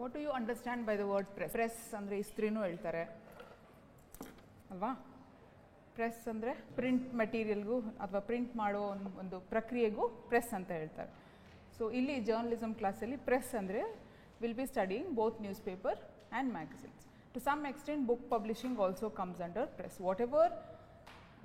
What do you understand by the word press? Press ಅಂದರೆ ಇಸ್ತ್ರಿನೂ ಹೇಳ್ತಾರೆ ಅಲ್ವಾ? ಪ್ರೆಸ್ ಅಂದರೆ ಪ್ರಿಂಟ್ ಮೆಟೀರಿಯಲ್ಗೂ ಅಥವಾ ಪ್ರಿಂಟ್ ಮಾಡೋ ಒಂದು ಪ್ರಕ್ರಿಯೆಗೂ ಪ್ರೆಸ್ ಅಂತ ಹೇಳ್ತಾರೆ. ಸೊ ಇಲ್ಲಿ ಜರ್ನಲಿಸಮ್ ಕ್ಲಾಸಲ್ಲಿ ಪ್ರೆಸ್ ಅಂದರೆ will be studying both newspaper and magazines. To some extent book publishing also comes under press. Whatever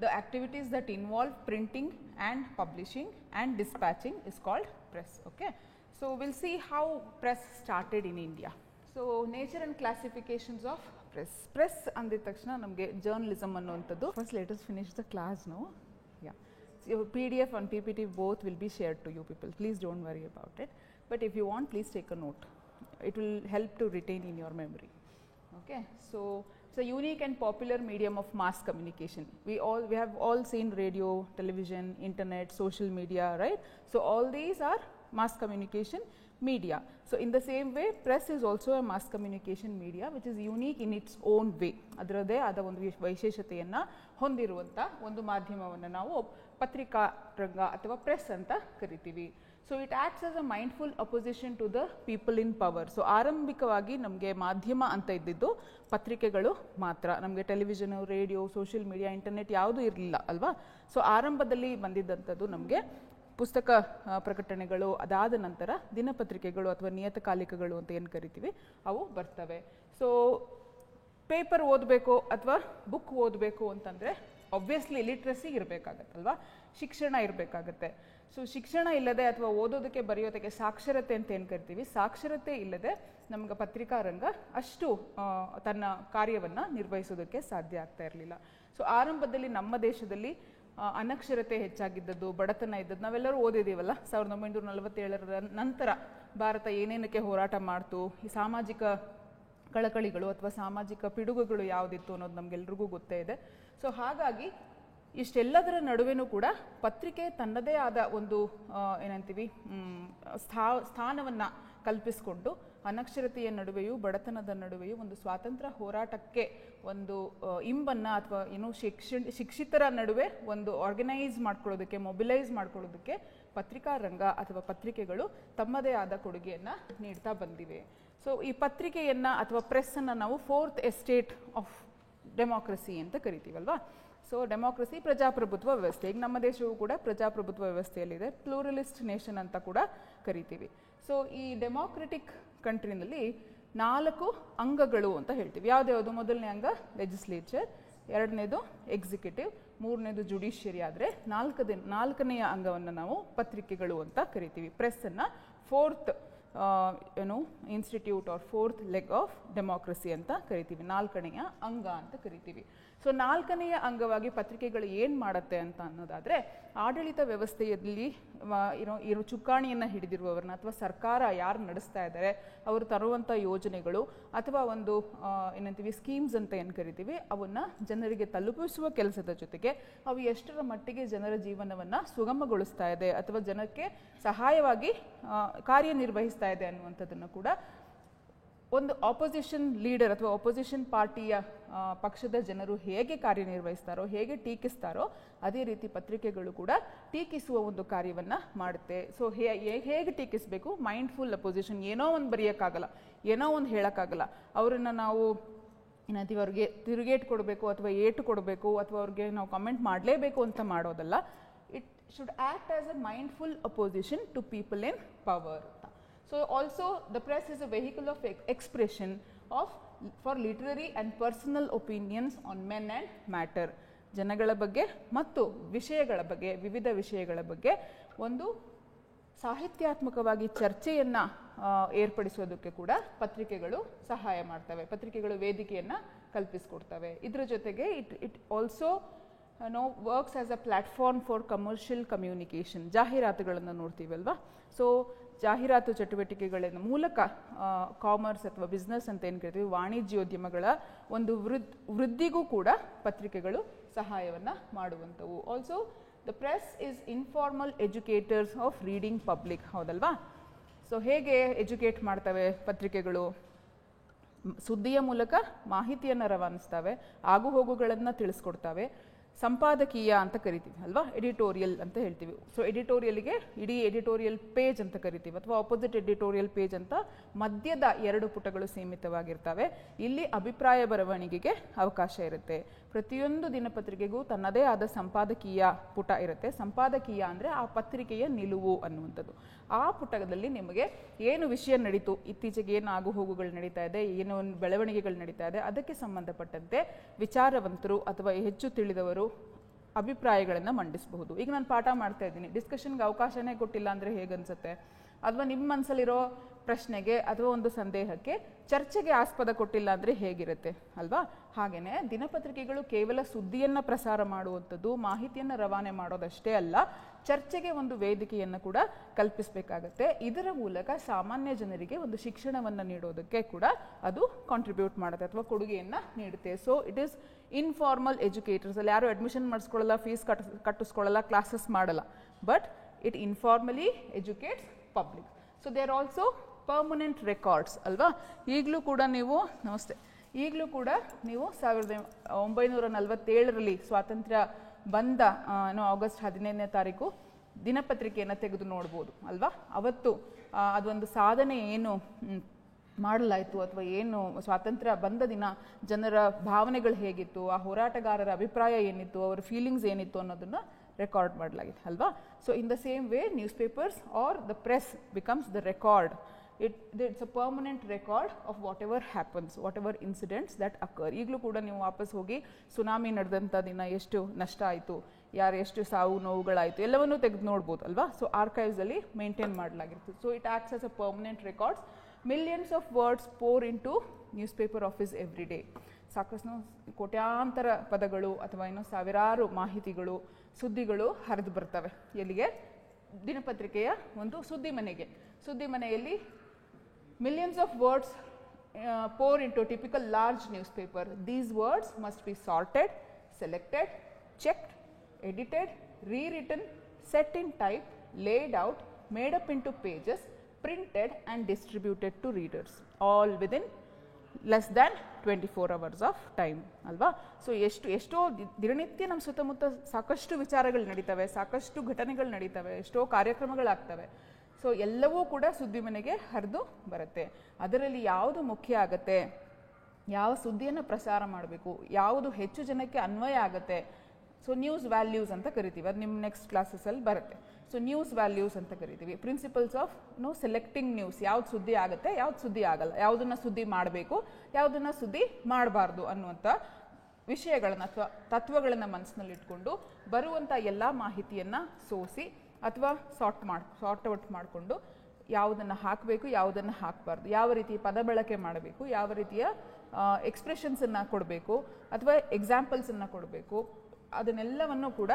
the activities that involve printing and publishing and dispatching is called press. Okay, so we'll see how press started in India. So nature and classifications of press. Press andid takshana namge journalism annuvantaddu. First let us finish the class now. Yeah, so your PDF and PPT both will be shared to you people. Please don't worry about it, but if you want, please take a note. It will help to retain in your memory. Okay, so it's a unique and popular medium of mass communication. We have all seen radio, television, internet, social media, right? So all these are mass communication media. So in the same way, press is also a mass communication media which is unique in its own way. ಅದರದೇ ಆದ ಒಂದು ವೈಶೇಷತೆಯನ್ನು ಹೊಂದಿರುವಂಥ ಒಂದು ಮಾಧ್ಯಮವನ್ನು ನಾವು ಪತ್ರಿಕಾ ರಂಗ ಅಥವಾ press ಅಂತ ಕರಿತೀವಿ. So it acts as a mindful opposition to the people in power. So ಆರಂಭಿಕವಾಗಿ ನಮಗೆ ಮಾಧ್ಯಮ ಅಂತ ಇದ್ದಿದ್ದು ಪತ್ರಿಕೆಗಳು ಮಾತ್ರ. ನಮಗೆ television, radio, social media, internet ಯಾವುದೂ ಇರಲಿಲ್ಲ ಅಲ್ವಾ? ಸೊ ಆರಂಭದಲ್ಲಿ ಬಂದಿದ್ದಂಥದ್ದು ನಮಗೆ ಪುಸ್ತಕ ಪ್ರಕಟಣೆಗಳು, ಅದಾದ ನಂತರ ದಿನಪತ್ರಿಕೆಗಳು ಅಥವಾ ನಿಯತಕಾಲಿಕಗಳು ಅಂತ ಏನು ಕರಿತೀವಿ ಅವು ಬರ್ತವೆ. ಸೊ ಪೇಪರ್ ಓದಬೇಕು ಅಥವಾ ಬುಕ್ ಓದಬೇಕು ಅಂತಂದರೆ ಆಬ್ವಿಯಸ್ಲಿ ಲಿಟ್ರಸಿ ಇರಬೇಕಾಗತ್ತಲ್ವಾ, ಶಿಕ್ಷಣ ಇರಬೇಕಾಗತ್ತೆ. ಸೊ ಶಿಕ್ಷಣ ಇಲ್ಲದೆ ಅಥವಾ ಓದೋದಕ್ಕೆ ಬರೆಯೋದಕ್ಕೆ ಸಾಕ್ಷರತೆ ಅಂತ ಏನು ಕರಿತೀವಿ, ಸಾಕ್ಷರತೆ ಇಲ್ಲದೆ ನಮ್ಗೆ ಪತ್ರಿಕಾ ರಂಗ ಅಷ್ಟು ತನ್ನ ಕಾರ್ಯವನ್ನು ನಿರ್ವಹಿಸೋದಕ್ಕೆ ಸಾಧ್ಯ ಆಗ್ತಾ ಇರಲಿಲ್ಲ. ಸೊ ಆರಂಭದಲ್ಲಿ ನಮ್ಮ ದೇಶದಲ್ಲಿ ಅನಕ್ಷರತೆ ಹೆಚ್ಚಾಗಿದ್ದದ್ದು, ಬಡತನ ಇದ್ದದ್ದು ನಾವೆಲ್ಲರೂ ಓದಿದ್ದೀವಲ್ಲ. 1947ರ ನಂತರ ಭಾರತ ಏನೇನಕ್ಕೆ ಹೋರಾಟ ಮಾಡ್ತು, ಈ ಸಾಮಾಜಿಕ ಕಳಕಳಿಗಳು ಅಥವಾ ಸಾಮಾಜಿಕ ಪಿಡುಗುಗಳು ಯಾವುದಿತ್ತು ಅನ್ನೋದು ನಮಗೆಲ್ರಿಗೂ ಗೊತ್ತೇ ಇದೆ. ಸೊ ಹಾಗಾಗಿ ಇಷ್ಟೆಲ್ಲದರ ನಡುವೆನೂ ಕೂಡ ಪತ್ರಿಕೆ ತನ್ನದೇ ಆದ ಒಂದು ಏನಂತೀವಿ ಸ್ಥಾನವನ್ನು ಕಲ್ಪಿಸಿಕೊಂಡು ಅನಕ್ಷರತೆಯ ನಡುವೆಯೂ ಬಡತನದ ನಡುವೆಯೂ ಒಂದು ಸ್ವಾತಂತ್ರ್ಯ ಹೋರಾಟಕ್ಕೆ ಒಂದು ಇಂಬನ್ನು ಅಥವಾ ಏನು ಶಿಕ್ಷಿತರ ನಡುವೆ ಒಂದು ಆರ್ಗನೈಸ್ ಮಾಡ್ಕೊಳ್ಳೋದಕ್ಕೆ, ಮೊಬಿಲೈಸ್ ಮಾಡ್ಕೊಳ್ಳೋದಕ್ಕೆ ಪತ್ರಿಕಾ ರಂಗ ಅಥವಾ ಪತ್ರಿಕೆಗಳು ತಮ್ಮದೇ ಆದ ಕೊಡುಗೆಯನ್ನು ನೀಡ್ತಾ ಬಂದಿವೆ. ಸೊ ಈ ಪತ್ರಿಕೆಯನ್ನು ಅಥವಾ ಪ್ರೆಸ್ಸನ್ನು ನಾವು ಫೋರ್ತ್ ಎಸ್ಟೇಟ್ ಆಫ್ ಡೆಮಾಕ್ರಸಿ ಅಂತ ಕರಿತೀವಲ್ವಾ. ಸೊ ಡೆಮಾಕ್ರಸಿ ಪ್ರಜಾಪ್ರಭುತ್ವ ವ್ಯವಸ್ಥೆ. ಈಗ ನಮ್ಮ ದೇಶವು ಕೂಡ ಪ್ರಜಾಪ್ರಭುತ್ವ ವ್ಯವಸ್ಥೆಯಲ್ಲಿದೆ, ಪ್ಲೂರಲಿಸ್ಟ್ ನೇಷನ್ ಅಂತ ಕೂಡ ಕರಿತೀವಿ. ಸೊ ಈ ಡೆಮಾಕ್ರೆಟಿಕ್ ಕಂಟ್ರಿನಲ್ಲಿ 4 ಅಂಗಗಳು ಅಂತ ಹೇಳ್ತೀವಿ. ಯಾವುದ್ಯಾವುದು? ಮೊದಲನೇ ಅಂಗ ಲೆಜಿಸ್ಲೇಚರ್, ಎರಡನೇದು ಎಕ್ಸಿಕ್ಯೂಟಿವ್, ಮೂರನೇದು ಜುಡಿಷಿಯರಿ. ಆದರೆ ನಾಲ್ಕನೆಯ ಅಂಗವನ್ನು ನಾವು ಪತ್ರಿಕೆಗಳು ಅಂತ ಕರಿತೀವಿ. ಪ್ರೆಸ್ಸನ್ನು fourth institute or fourth leg of democracy ಅಂತ ಕರಿತೀವಿ, 4ನೆಯ ಅಂಗ ಅಂತ ಕರಿತೀವಿ. ಸೊ 4ನೆಯ ಅಂಗವಾಗಿ ಪತ್ರಿಕೆಗಳು ಏನು ಮಾಡುತ್ತೆ ಅಂತ ಅನ್ನೋದಾದರೆ, ಆಡಳಿತ ವ್ಯವಸ್ಥೆಯಲ್ಲಿ ಇರೋ ಚುಕ್ಕಾಣಿಯನ್ನು ಹಿಡಿದಿರುವವರನ್ನ ಅಥವಾ ಸರ್ಕಾರ ಯಾರು ನಡೆಸ್ತಾ ಇದ್ದಾರೆ ಅವರು ತರುವಂಥ ಯೋಜನೆಗಳು ಅಥವಾ ಒಂದು ಏನಂತೀವಿ ಸ್ಕೀಮ್ಸ್ ಅಂತ ಏನು ಕರಿತೀವಿ ಅವನ್ನು ಜನರಿಗೆ ತಲುಪಿಸುವ ಕೆಲಸದ ಜೊತೆಗೆ ಅವು ಎಷ್ಟರ ಮಟ್ಟಿಗೆ ಜನರ ಜೀವನವನ್ನು ಸುಗಮಗೊಳಿಸ್ತಾ ಇದೆ ಅಥವಾ ಜನಕ್ಕೆ ಸಹಾಯವಾಗಿ ಕಾರ್ಯನಿರ್ವಹಿಸ್ತಾ ಇದೆ ಅನ್ನುವಂಥದ್ದನ್ನು ಕೂಡ ಒಂದು ಆಪೋಸಿಷನ್ ಲೀಡರ್ ಅಥವಾ ಆಪೋಸಿಷನ್ ಪಾರ್ಟಿಯ ಪಕ್ಷದ ಜನರು ಹೇಗೆ ಕಾರ್ಯನಿರ್ವಹಿಸ್ತಾರೋ, ಹೇಗೆ ಟೀಕಿಸ್ತಾರೋ ಅದೇ ರೀತಿ ಪತ್ರಿಕೆಗಳು ಕೂಡ ಟೀಕಿಸುವ ಒಂದು ಕಾರ್ಯವನ್ನು ಮಾಡುತ್ತೆ. ಸೊ ಹೇಗೆ ಟೀಕಿಸಬೇಕು? Mindful opposition. ಏನೋ ಒಂದು ಬರೆಯೋಕ್ಕಾಗಲ್ಲ, ಏನೋ ಒಂದು ಹೇಳೋಕ್ಕಾಗಲ್ಲ, ಅವರನ್ನು ನಾವು ಏನಂತೀವಿ ಅವ್ರಿಗೆ ತಿರುಗೇಟು ಕೊಡಬೇಕು ಅಥವಾ ಏಟು ಕೊಡಬೇಕು ಅಥವಾ ಅವ್ರಿಗೆ ನಾವು ಕಮೆಂಟ್ ಮಾಡಲೇಬೇಕು ಅಂತ ಮಾಡೋದಲ್ಲ. It should act as a mindful opposition to people in power. So also the press is a vehicle of expression for literary and personal opinions on men and matter. ಜನಗಳ ಬಗ್ಗೆ ಮತ್ತು ವಿಷಯಗಳ ಬಗ್ಗೆ, ವಿವಿಧ ವಿಷಯಗಳ ಬಗ್ಗೆ ಒಂದು ಸಾಹಿತ್ಯಾತ್ಮಕವಾಗಿ ಚರ್ಚೆಯನ್ನು ಏರ್ಪಡಿಸೋದಕ್ಕೆ ಕೂಡ ಪತ್ರಿಕೆಗಳು ಸಹಾಯ ಮಾಡ್ತವೆ. ಪತ್ರಿಕೆಗಳು ವೇದಿಕೆಯನ್ನು ಕಲ್ಪಿಸಿಕೊಡ್ತವೆ. ಇದರ ಜೊತೆಗೆ it also works as a platform for commercial communication. ಜಾಹೀರಾತುಗಳನ್ನು ನೋಡ್ತೀವಲ್ವಾ. ಸೊ ಜಾಹೀರಾತು ಚಟುವಟಿಕೆಗಳ ಮೂಲಕ ಕಾಮರ್ಸ್ ಅಥವಾ ಬಿಸ್ನೆಸ್ ಅಂತ ಏನು ಕರಿತೀವಿ, ವಾಣಿಜ್ಯೋದ್ಯಮಗಳ ಒಂದು ವೃದ್ಧಿಗೂ ಕೂಡ ಪತ್ರಿಕೆಗಳು ಸಹಾಯವನ್ನು ಮಾಡುವಂಥವು. Also the press is informal educators of reading public. ಹೌದಲ್ವಾ? ಸೊ ಹೇಗೆ ಎಜುಕೇಟ್ ಮಾಡ್ತವೆ ಪತ್ರಿಕೆಗಳು? ಸುದ್ದಿಯ ಮೂಲಕ ಮಾಹಿತಿಯನ್ನು ರವಾನಿಸ್ತವೆ, ಆಗುಹೋಗುಗಳನ್ನು ತಿಳಿಸ್ಕೊಡ್ತವೆ, ಸಂಪಾದಕೀಯ ಅಂತ ಕರಿತೀವಿ ಅಲ್ವಾ, ಎಡಿಟೋರಿಯಲ್ ಅಂತ ಹೇಳ್ತೀವಿ. ಸೊ ಎಡಿಟೋರಿಯಲ್ಗೆ ಇಡೀ ಎಡಿಟೋರಿಯಲ್ ಪೇಜ್ ಅಂತ ಕರಿತೀವಿ, ಅಥವಾ ಆಪೋಸಿಟ್ ಎಡಿಟೋರಿಯಲ್ ಪೇಜ್ ಅಂತ ಮಧ್ಯದ 2 ಪುಟಗಳು ಸೀಮಿತವಾಗಿರ್ತವೆ. ಇಲ್ಲಿ ಅಭಿಪ್ರಾಯ ಬರವಣಿಗೆಗೆ ಅವಕಾಶ ಇರುತ್ತೆ. ಪ್ರತಿಯೊಂದು ದಿನಪತ್ರಿಕೆಗೂ ತನ್ನದೇ ಆದ ಸಂಪಾದಕೀಯ ಪುಟ ಇರುತ್ತೆ. ಸಂಪಾದಕೀಯ ಅಂದರೆ ಆ ಪತ್ರಿಕೆಯ ನಿಲುವು ಅನ್ನುವಂಥದ್ದು. ಆ ಪುಟದಲ್ಲಿ ನಿಮಗೆ ಏನು ವಿಷಯ ನಡೀತು, ಇತ್ತೀಚೆಗೆ ಏನು ಆಗು ಹೋಗುಗಳು ನಡೀತಾ ಇದೆ, ಏನು ಬೆಳವಣಿಗೆಗಳು ನಡೀತಾ ಇದೆ, ಅದಕ್ಕೆ ಸಂಬಂಧಪಟ್ಟಂತೆ ವಿಚಾರವಂತರು ಅಥವಾ ಹೆಚ್ಚು ತಿಳಿದವರು ಅಭಿಪ್ರಾಯಗಳನ್ನು ಮಂಡಿಸಬಹುದು. ಈಗ ನಾನು ಪಾಠ ಮಾಡ್ತಾ ಇದ್ದೀನಿ, ಡಿಸ್ಕಷನ್ಗೆ ಅವಕಾಶನೇ ಕೊಟ್ಟಿಲ್ಲ ಅಂದರೆ ಹೇಗನ್ಸುತ್ತೆ? ಅಥವಾ ನಿಮ್ಮ ಮನಸ್ಸಲ್ಲಿರೋ ಪ್ರಶ್ನೆಗೆ ಅಥವಾ ಒಂದು ಸಂದೇಹಕ್ಕೆ ಚರ್ಚೆಗೆ ಆಸ್ಪದ ಕೊಟ್ಟಿಲ್ಲ ಅಂದರೆ ಹೇಗಿರುತ್ತೆ ಅಲ್ವಾ? ಹಾಗೆಯೇ ದಿನಪತ್ರಿಕೆಗಳು ಕೇವಲ ಸುದ್ದಿಯನ್ನು ಪ್ರಸಾರ ಮಾಡುವಂಥದ್ದು, ಮಾಹಿತಿಯನ್ನು ರವಾನೆ ಮಾಡೋದಷ್ಟೇ ಅಲ್ಲ, ಚರ್ಚೆಗೆ ಒಂದು ವೇದಿಕೆಯನ್ನು ಕೂಡ ಕಲ್ಪಿಸಬೇಕಾಗತ್ತೆ. ಇದರ ಮೂಲಕ ಸಾಮಾನ್ಯ ಜನರಿಗೆ ಒಂದು ಶಿಕ್ಷಣವನ್ನು ನೀಡೋದಕ್ಕೆ ಕೂಡ ಅದು ಕಾಂಟ್ರಿಬ್ಯೂಟ್ ಮಾಡುತ್ತೆ ಅಥವಾ ಕೊಡುಗೆಯನ್ನು ನೀಡುತ್ತೆ. So it is informal educators. ಅಲ್ಲಿ ಯಾರು ಅಡ್ಮಿಷನ್ ಮಾಡಿಸ್ಕೊಳ್ಳಲ್ಲ, ಫೀಸ್ ಕಟ್ಟಿಸ್ಕೊಳ್ಳಲ್ಲ, ಕ್ಲಾಸಸ್ ಮಾಡಲ್ಲ, but it informally educates public. So they are also permanent records ಅಲ್ವಾ? ಈಗಲೂ ಕೂಡ ನೀವು ಈಗಲೂ ಕೂಡ ನೀವು 1947ರಲ್ಲಿ ಸ್ವಾತಂತ್ರ್ಯ ಬಂದ ಆಗಸ್ಟ್ 15ನೇ ತಾರೀಕು ದಿನಪತ್ರಿಕೆಯನ್ನು ತೆಗೆದು ನೋಡ್ಬೋದು ಅಲ್ವಾ? ಅವತ್ತು ಅದೊಂದು ಸಾಧನೆ ಏನು ಮಾಡಲಾಯಿತು ಅಥವಾ ಏನು ಸ್ವಾತಂತ್ರ್ಯ ಬಂದ ದಿನ ಜನರ ಭಾವನೆಗಳು ಹೇಗಿತ್ತು, ಆ ಹೋರಾಟಗಾರರ ಅಭಿಪ್ರಾಯ ಏನಿತ್ತು, ಅವರ ಫೀಲಿಂಗ್ಸ್ ಏನಿತ್ತು ಅನ್ನೋದನ್ನು ರೆಕಾರ್ಡ್ ಮಾಡಲಾಗಿದೆ ಅಲ್ವಾ? So in the same way news papers are the press becomes the record. It's a permanent record of whatever happens, whatever incidents that occur. ಈಗಲೂ ಕೂಡ ನೀವು ವಾಪಸ್ ಹೋಗಿ ಸುನಾಮಿ ನಡೆದಂಥ ದಿನ ಎಷ್ಟು ನಷ್ಟ ಆಯಿತು, ಎಷ್ಟು ಸಾವು ನೋವುಗಳಾಯಿತು, ಎಲ್ಲವನ್ನೂ ತೆಗೆದು ನೋಡ್ಬೋದು ಅಲ್ವಾ? ಸೊ ಆರ್ಕೈವ್ಸಲ್ಲಿ ಮೇಂಟೈನ್ ಮಾಡಲಾಗಿರ್ತದೆ. So it acts as a permanent records. Millions of words pour into newspaper office every day. ಸಾಕಷ್ಟು ಕೋಟ್ಯಾಂತರ ಪದಗಳು ಅಥವಾ ಸಾವಿರಾರು ಮಾಹಿತಿಗಳು, ಸುದ್ದಿಗಳು ಹರಿದು ಬರ್ತವೆ. ಎಲ್ಲಿಗೆ? ದಿನಪತ್ರಿಕೆಯ ಒಂದು ಸುದ್ದಿ ಮನೆಯಲ್ಲಿ millions of words pour into a typical large newspaper. These words must be sorted, selected, checked, edited, rewritten, set in type, laid out, made up into pages, printed and distributed to readers, all within less than 24 hours of time ಅಲ್ವಾ? So ಎಷ್ಟೋ ದಿನನಿತ್ಯ ನಮ್ಮ ಸುತ್ತಮುತ್ತ ಸಾಕಷ್ಟು ವಿಚಾರಗಳು ನಡೀತವೆ, ಸಾಕಷ್ಟು ಘಟನೆಗಳು ನಡೀತವೆ, ಎಷ್ಟೋ ಕಾರ್ಯಕ್ರಮಗಳಾಗ್ತವೆ. ಸೊ ಎಲ್ಲವೂ ಕೂಡ ಸುದ್ದಿ ಮನೆಗೆ ಹರಿದು ಬರುತ್ತೆ. ಅದರಲ್ಲಿ ಯಾವುದು ಮುಖ್ಯ ಆಗುತ್ತೆ, ಯಾವ ಸುದ್ದಿಯನ್ನು ಪ್ರಸಾರ ಮಾಡಬೇಕು, ಯಾವುದು ಹೆಚ್ಚು ಜನಕ್ಕೆ ಅನ್ವಯ ಆಗುತ್ತೆ, ಸೊ ನ್ಯೂಸ್ ವ್ಯಾಲ್ಯೂಸ್ ಅಂತ ಕರಿತೀವಿ. ಅದು ನಿಮ್ಮ ನೆಕ್ಸ್ಟ್ ಕ್ಲಾಸಸ್ಸಲ್ಲಿ ಬರುತ್ತೆ. ಸೊ ನ್ಯೂಸ್ ವ್ಯಾಲ್ಯೂಸ್ ಅಂತ ಕರಿತೀವಿ. Principles of selecting news. ಯಾವ್ದು ಸುದ್ದಿ ಆಗುತ್ತೆ, ಯಾವ್ದು ಸುದ್ದಿ ಆಗಲ್ಲ, ಯಾವುದನ್ನು ಸುದ್ದಿ ಮಾಡಬೇಕು, ಯಾವುದನ್ನು ಸುದ್ದಿ ಮಾಡಬಾರ್ದು ಅನ್ನುವಂಥ ವಿಷಯಗಳನ್ನು ಅಥವಾ ತತ್ವಗಳನ್ನು ಮನಸ್ಸಿನಲ್ಲಿ ಇಟ್ಕೊಂಡು ಬರುವಂಥ ಎಲ್ಲ ಮಾಹಿತಿಯನ್ನು ಸೋಸಿ ಅಥವಾ ಸಾರ್ಟ್ ಔಟ್ ಮಾಡಿಕೊಂಡು ಯಾವುದನ್ನು ಹಾಕಬೇಕು, ಯಾವುದನ್ನು ಹಾಕಬಾರ್ದು, ಯಾವ ರೀತಿ ಪದ ಬಳಕೆ ಮಾಡಬೇಕು, ಯಾವ ರೀತಿಯ ಎಕ್ಸ್ಪ್ರೆಷನ್ಸನ್ನು ಕೊಡಬೇಕು ಅಥವಾ ಎಕ್ಸಾಂಪಲ್ಸನ್ನು ಕೊಡಬೇಕು, ಅದನ್ನೆಲ್ಲವನ್ನು ಕೂಡ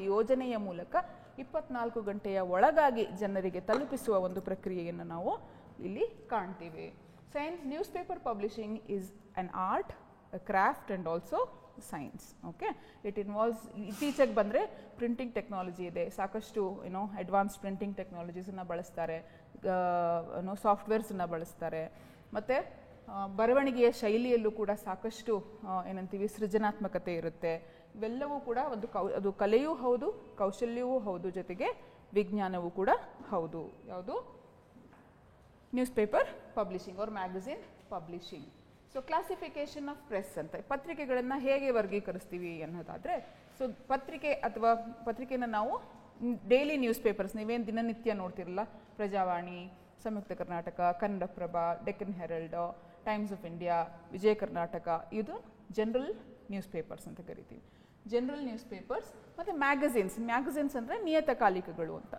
ಯೋಜನೆಯ ಮೂಲಕ 24 ಗಂಟೆಯ ಒಳಗಾಗಿ ಜನರಿಗೆ ತಲುಪಿಸುವ ಒಂದು ಪ್ರಕ್ರಿಯೆಯನ್ನು ನಾವು ಇಲ್ಲಿ ಕಾಣ್ತೀವಿ. Science news paper publishing is an art, a craft and also science. Okay, it involves, ಇತ್ತೀಚೆಗೆ ಬಂದರೆ ಪ್ರಿಂಟಿಂಗ್ ಟೆಕ್ನಾಲಜಿ ಇದೆ, ಸಾಕಷ್ಟು ಅಡ್ವಾನ್ಸ್ ಪ್ರಿಂಟಿಂಗ್ ಟೆಕ್ನಾಲಜೀಸನ್ನು ಬಳಸ್ತಾರೆ, ಸಾಫ್ಟ್ವೇರ್ಸನ್ನು ಬಳಸ್ತಾರೆ. ಮತ್ತು ಬರವಣಿಗೆಯ ಶೈಲಿಯಲ್ಲೂ ಕೂಡ ಸಾಕಷ್ಟು ಏನಂತೀವಿ ಸೃಜನಾತ್ಮಕತೆ ಇರುತ್ತೆ. ಇವೆಲ್ಲವೂ ಕೂಡ ಅದು ಕಲೆಯೂ ಹೌದು, ಕೌಶಲ್ಯವೂ ಹೌದು, ಜೊತೆಗೆ ವಿಜ್ಞಾನವೂ ಕೂಡ ಹೌದು. ಯಾವುದು? Newspaper publishing or magazine publishing. So classification of press ಅಂತ, ಪತ್ರಿಕೆಗಳನ್ನು ಹೇಗೆ ವರ್ಗೀಕರಿಸ್ತೀವಿ ಅನ್ನೋದಾದರೆ, ಸೊ ಪತ್ರಿಕೆನ ನಾವು ಡೈಲಿ ನ್ಯೂಸ್ ಪೇಪರ್ಸ್, ನೀವೇನು ದಿನನಿತ್ಯ ನೋಡ್ತಿರಲ್ಲ, Prajavani, Samyukta Karnataka, Kannadaprabha, Deccan Herald, Times of India, Vijaya Karnataka, ಇದು ಜನರಲ್ ನ್ಯೂಸ್ ಪೇಪರ್ಸ್ ಅಂತ ಕರಿತೀವಿ. General newspapers. ಮತ್ತು ಮ್ಯಾಗಝಿನ್ಸ್ ಅಂದರೆ ನಿಯತಕಾಲಿಕಗಳು ಅಂತ.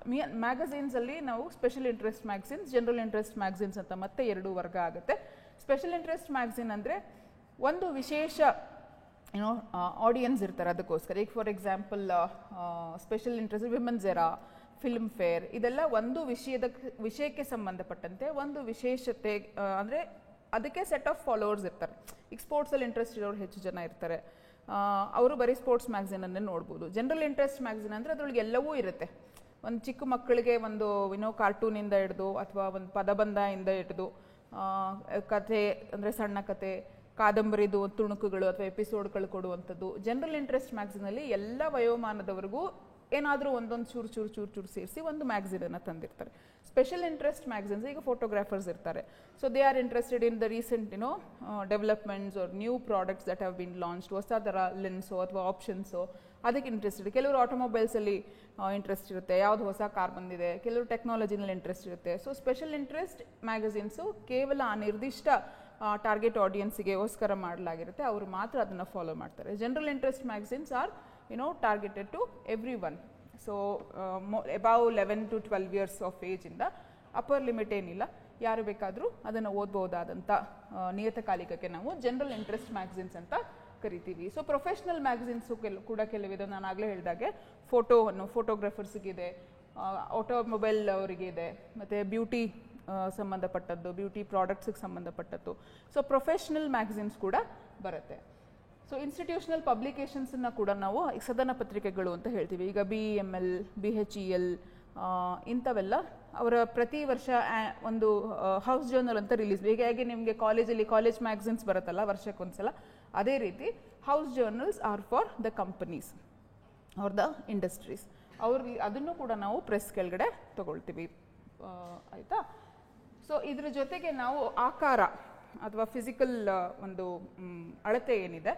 ಮ್ಯಾಗಝಿನ್ಸಲ್ಲಿ ನಾವು special interest magazines, general interest magazines ಅಂತ ಮತ್ತೆ 2 ವರ್ಗ ಆಗುತ್ತೆ. ಸ್ಪೆಷಲ್ ಇಂಟ್ರೆಸ್ಟ್ ಮ್ಯಾಗಝಿನ್ ಅಂದರೆ ಒಂದು ವಿಶೇಷ ಆಡಿಯನ್ಸ್ ಇರ್ತಾರೆ, ಅದಕ್ಕೋಸ್ಕರ. ಈಗ for example special interest women's era, film fair, ಇದೆಲ್ಲ ಒಂದು ವಿಷಯಕ್ಕೆ ಸಂಬಂಧಪಟ್ಟಂತೆ ಒಂದು ವಿಶೇಷತೆ, ಅಂದರೆ ಅದಕ್ಕೆ ಸೆಟ್ ಆಫ್ ಫಾಲೋವರ್ಸ್ ಇರ್ತಾರೆ. ಈಗ ಸ್ಪೋರ್ಟ್ಸಲ್ಲಿ ಇಂಟ್ರೆಸ್ಟ್ ಇರೋರು ಹೆಚ್ಚು ಜನ ಇರ್ತಾರೆ, ಅವರು ಬರೀ ಸ್ಪೋರ್ಟ್ಸ್ ಮ್ಯಾಗಝಿನನ್ನೇ ನೋಡ್ಬೋದು. ಜನರಲ್ ಇಂಟ್ರೆಸ್ಟ್ ಮ್ಯಾಗಝಿನ್ ಅಂದರೆ ಅದರೊಳಗೆ ಎಲ್ಲವೂ ಇರುತ್ತೆ. ಒಂದು ಚಿಕ್ಕ ಮಕ್ಕಳಿಗೆ ಒಂದು ಕಾರ್ಟೂನಿಂದ ಹಿಡಿದು ಅಥವಾ ಒಂದು ಪದಬಂಧದಿಂದ ಹಿಡಿದು ಕತೆ ಅಂದರೆ ಸಣ್ಣ ಕತೆ, ಕಾದಂಬರಿದು ತುಣುಕುಗಳು ಅಥವಾ ಎಪಿಸೋಡ್ಗಳು ಕೊಡುವಂಥದ್ದು. ಜನರಲ್ ಇಂಟ್ರೆಸ್ಟ್ ಮ್ಯಾಗ್ಝಿನಲ್ಲಿ ಎಲ್ಲ ವಯೋಮಾನದವರೆಗೂ ಏನಾದರೂ ಒಂದೊಂದು ಚೂರು ಚೂರು ಚೂರು ಚೂರು ಸೇರಿಸಿ ಒಂದು ಮ್ಯಾಗ್ಝಿನನ್ನು ತಂದಿರ್ತಾರೆ. ಸ್ಪೆಷಲ್ ಇಂಟ್ರೆಸ್ಟ್ ಮ್ಯಾಗ್ಝಿನ್ಸ್ ಈಗ ಫೋಟೋಗ್ರಾಫರ್ಸ್ ಇರ್ತಾರೆ. So they are interested in the recent developments or new products that have been launched, ಹೊಸ ಥರ ಲೆನ್ಸೋ ಅಥವಾ ಆಪ್ಷನ್ಸೋ ಅದಕ್ಕೆ ಇಂಟ್ರೆಸ್ಟೆಡ್. ಕೆಲವರು ಆಟೋಮೊಬೈಲ್ಸಲ್ಲಿ ಇಂಟ್ರೆಸ್ಟ್ ಇರುತ್ತೆ, ಯಾವುದು ಹೊಸ ಕಾರ್ ಬಂದಿದೆ, ಕೆಲವರು ಟೆಕ್ನಾಲಜಿನಲ್ಲಿ ಇಂಟ್ರೆಸ್ಟ್ ಇರುತ್ತೆ. ಸೊ ಸ್ಪೆಷಲ್ ಇಂಟ್ರೆಸ್ಟ್ ಮ್ಯಾಗಝಿನ್ಸು ಕೇವಲ ಆ ನಿರ್ದಿಷ್ಟ ಟಾರ್ಗೆಟ್ ಆಡಿಯನ್ಸಿಗೆಗೋಸ್ಕರ ಮಾಡಲಾಗಿರುತ್ತೆ, ಅವರು ಮಾತ್ರ ಅದನ್ನು ಫಾಲೋ ಮಾಡ್ತಾರೆ. General interest magazines are targeted to everyone. So above 11 to 12 years of age ಇಂದ ಅಪ್ಪರ್ ಲಿಮಿಟ್ ಏನಿಲ್ಲ, ಯಾರು ಬೇಕಾದರೂ ಅದನ್ನು ಓದ್ಬೋದಾದಂಥ ನಿಯತಕಾಲಿಕಕ್ಕೆ ನಾವು ಜನರಲ್ ಇಂಟ್ರೆಸ್ಟ್ ಮ್ಯಾಗಝಿನ್ಸ್ ಅಂತ ಕರಿತೀವಿ. ಸೊ ಪ್ರೊಫೆಷ್ನಲ್ ಮ್ಯಾಗಝಿನ್ಸು ಕೂಡ ಕೆಲವಿದೆ. ನಾನು ಆಗಲೇ ಹೇಳಿದಾಗೆ ಫೋಟೋಗ್ರಾಫರ್ಸ್ಗಿದೆ, ಆಟೋಮೊಬೈಲ್ ಅವರಿಗೆ ಇದೆ, ಮತ್ತು ಬ್ಯೂಟಿ ಸಂಬಂಧಪಟ್ಟದ್ದು, ಬ್ಯೂಟಿ ಪ್ರಾಡಕ್ಟ್ಸಿಗೆ ಸಂಬಂಧಪಟ್ಟದ್ದು. ಸೊ ಪ್ರೊಫೆಷ್ನಲ್ ಮ್ಯಾಗಝಿನ್ಸ್ ಕೂಡ ಬರುತ್ತೆ. ಸೊ ಇನ್ಸ್ಟಿಟ್ಯೂಷನಲ್ ಪಬ್ಲಿಕೇಶನ್ಸನ್ನು ಕೂಡ ನಾವು ಸದನ ಪತ್ರಿಕೆಗಳು ಅಂತ ಹೇಳ್ತೀವಿ. ಈಗ BEML, BHEL ಇಂಥವೆಲ್ಲ ಅವರ ಪ್ರತಿ ವರ್ಷ ಒಂದು ಹೌಸ್ ಜರ್ನಲ್ ಅಂತ ರಿಲೀಸ್. ಹೀಗಾಗಿ ನಿಮಗೆ ಕಾಲೇಜಲ್ಲಿ ಕಾಲೇಜ್ ಮ್ಯಾಗಝಿನ್ಸ್ ಬರುತ್ತಲ್ಲ ವರ್ಷಕ್ಕೊಂದ್ಸಲ, ಅದೇ ರೀತಿ house journals are for the companies or the industries. ಅದನ್ನು ಕೂಡ ನಾವು ಪ್ರೆಸ್ ಕೆಳಗಡೆ ತಗೊಳ್ತೀವಿ. ಆಯಿತಾ? ಸೊ ಇದ್ರ ಜೊತೆಗೆ ನಾವು ಆಕಾರ ಅಥವಾ ಫಿಸಿಕಲ್ ಒಂದು ಅಳತೆ ಏನಿದೆ,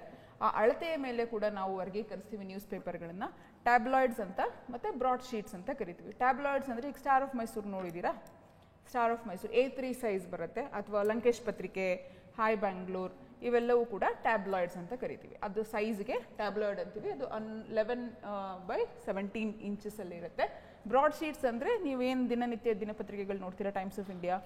ಆ ಅಳತೆಯ ಮೇಲೆ ಕೂಡ ನಾವು ವರ್ಗೀಕರಿಸ್ತೀವಿ ನ್ಯೂಸ್ ಪೇಪರ್ಗಳನ್ನು. ಟ್ಯಾಬ್ಲಾಯ್ಡ್ಸ್ ಅಂತ ಮತ್ತು ಬ್ರಾಡ್ ಶೀಟ್ಸ್ ಅಂತ ಕರಿತೀವಿ. ಟ್ಯಾಬ್ಲಾಯ್ಡ್ಸ್ ಅಂದರೆ ಈಗ ಸ್ಟಾರ್ ಆಫ್ ಮೈಸೂರು ನೋಡಿದ್ದೀರಾ? Star of Mysuru A3 size ಬರುತ್ತೆ, ಅಥವಾ ಲಂಕೇಶ್ ಪತ್ರಿಕೆ, ಹಾಯ್ ಬ್ಯಾಂಗ್ಳೂರ್, ಇವೆಲ್ಲವೂ ಕೂಡ ಟ್ಯಾಬ್ಲಾಯ್ಡ್ಸ್ ಅಂತ ಕರಿತೀವಿ. ಅದು ಸೈಜ್ಗೆ ಟ್ಯಾಬ್ಲಾಯ್ಡ್ ಅಂತೀವಿ. ಅದು 11/17 ಇಂಚಸಲ್ಲಿ ಇರುತ್ತೆ. ಬ್ರಾಡ್ ಶೀಟ್ಸ್ ಅಂದರೆ ನೀವೇನು ದಿನನಿತ್ಯ ದಿನಪತ್ರಿಕೆಗಳು ನೋಡ್ತೀರಾ, ಟೈಮ್ಸ್ ಆಫ್ ಇಂಡಿಯಾ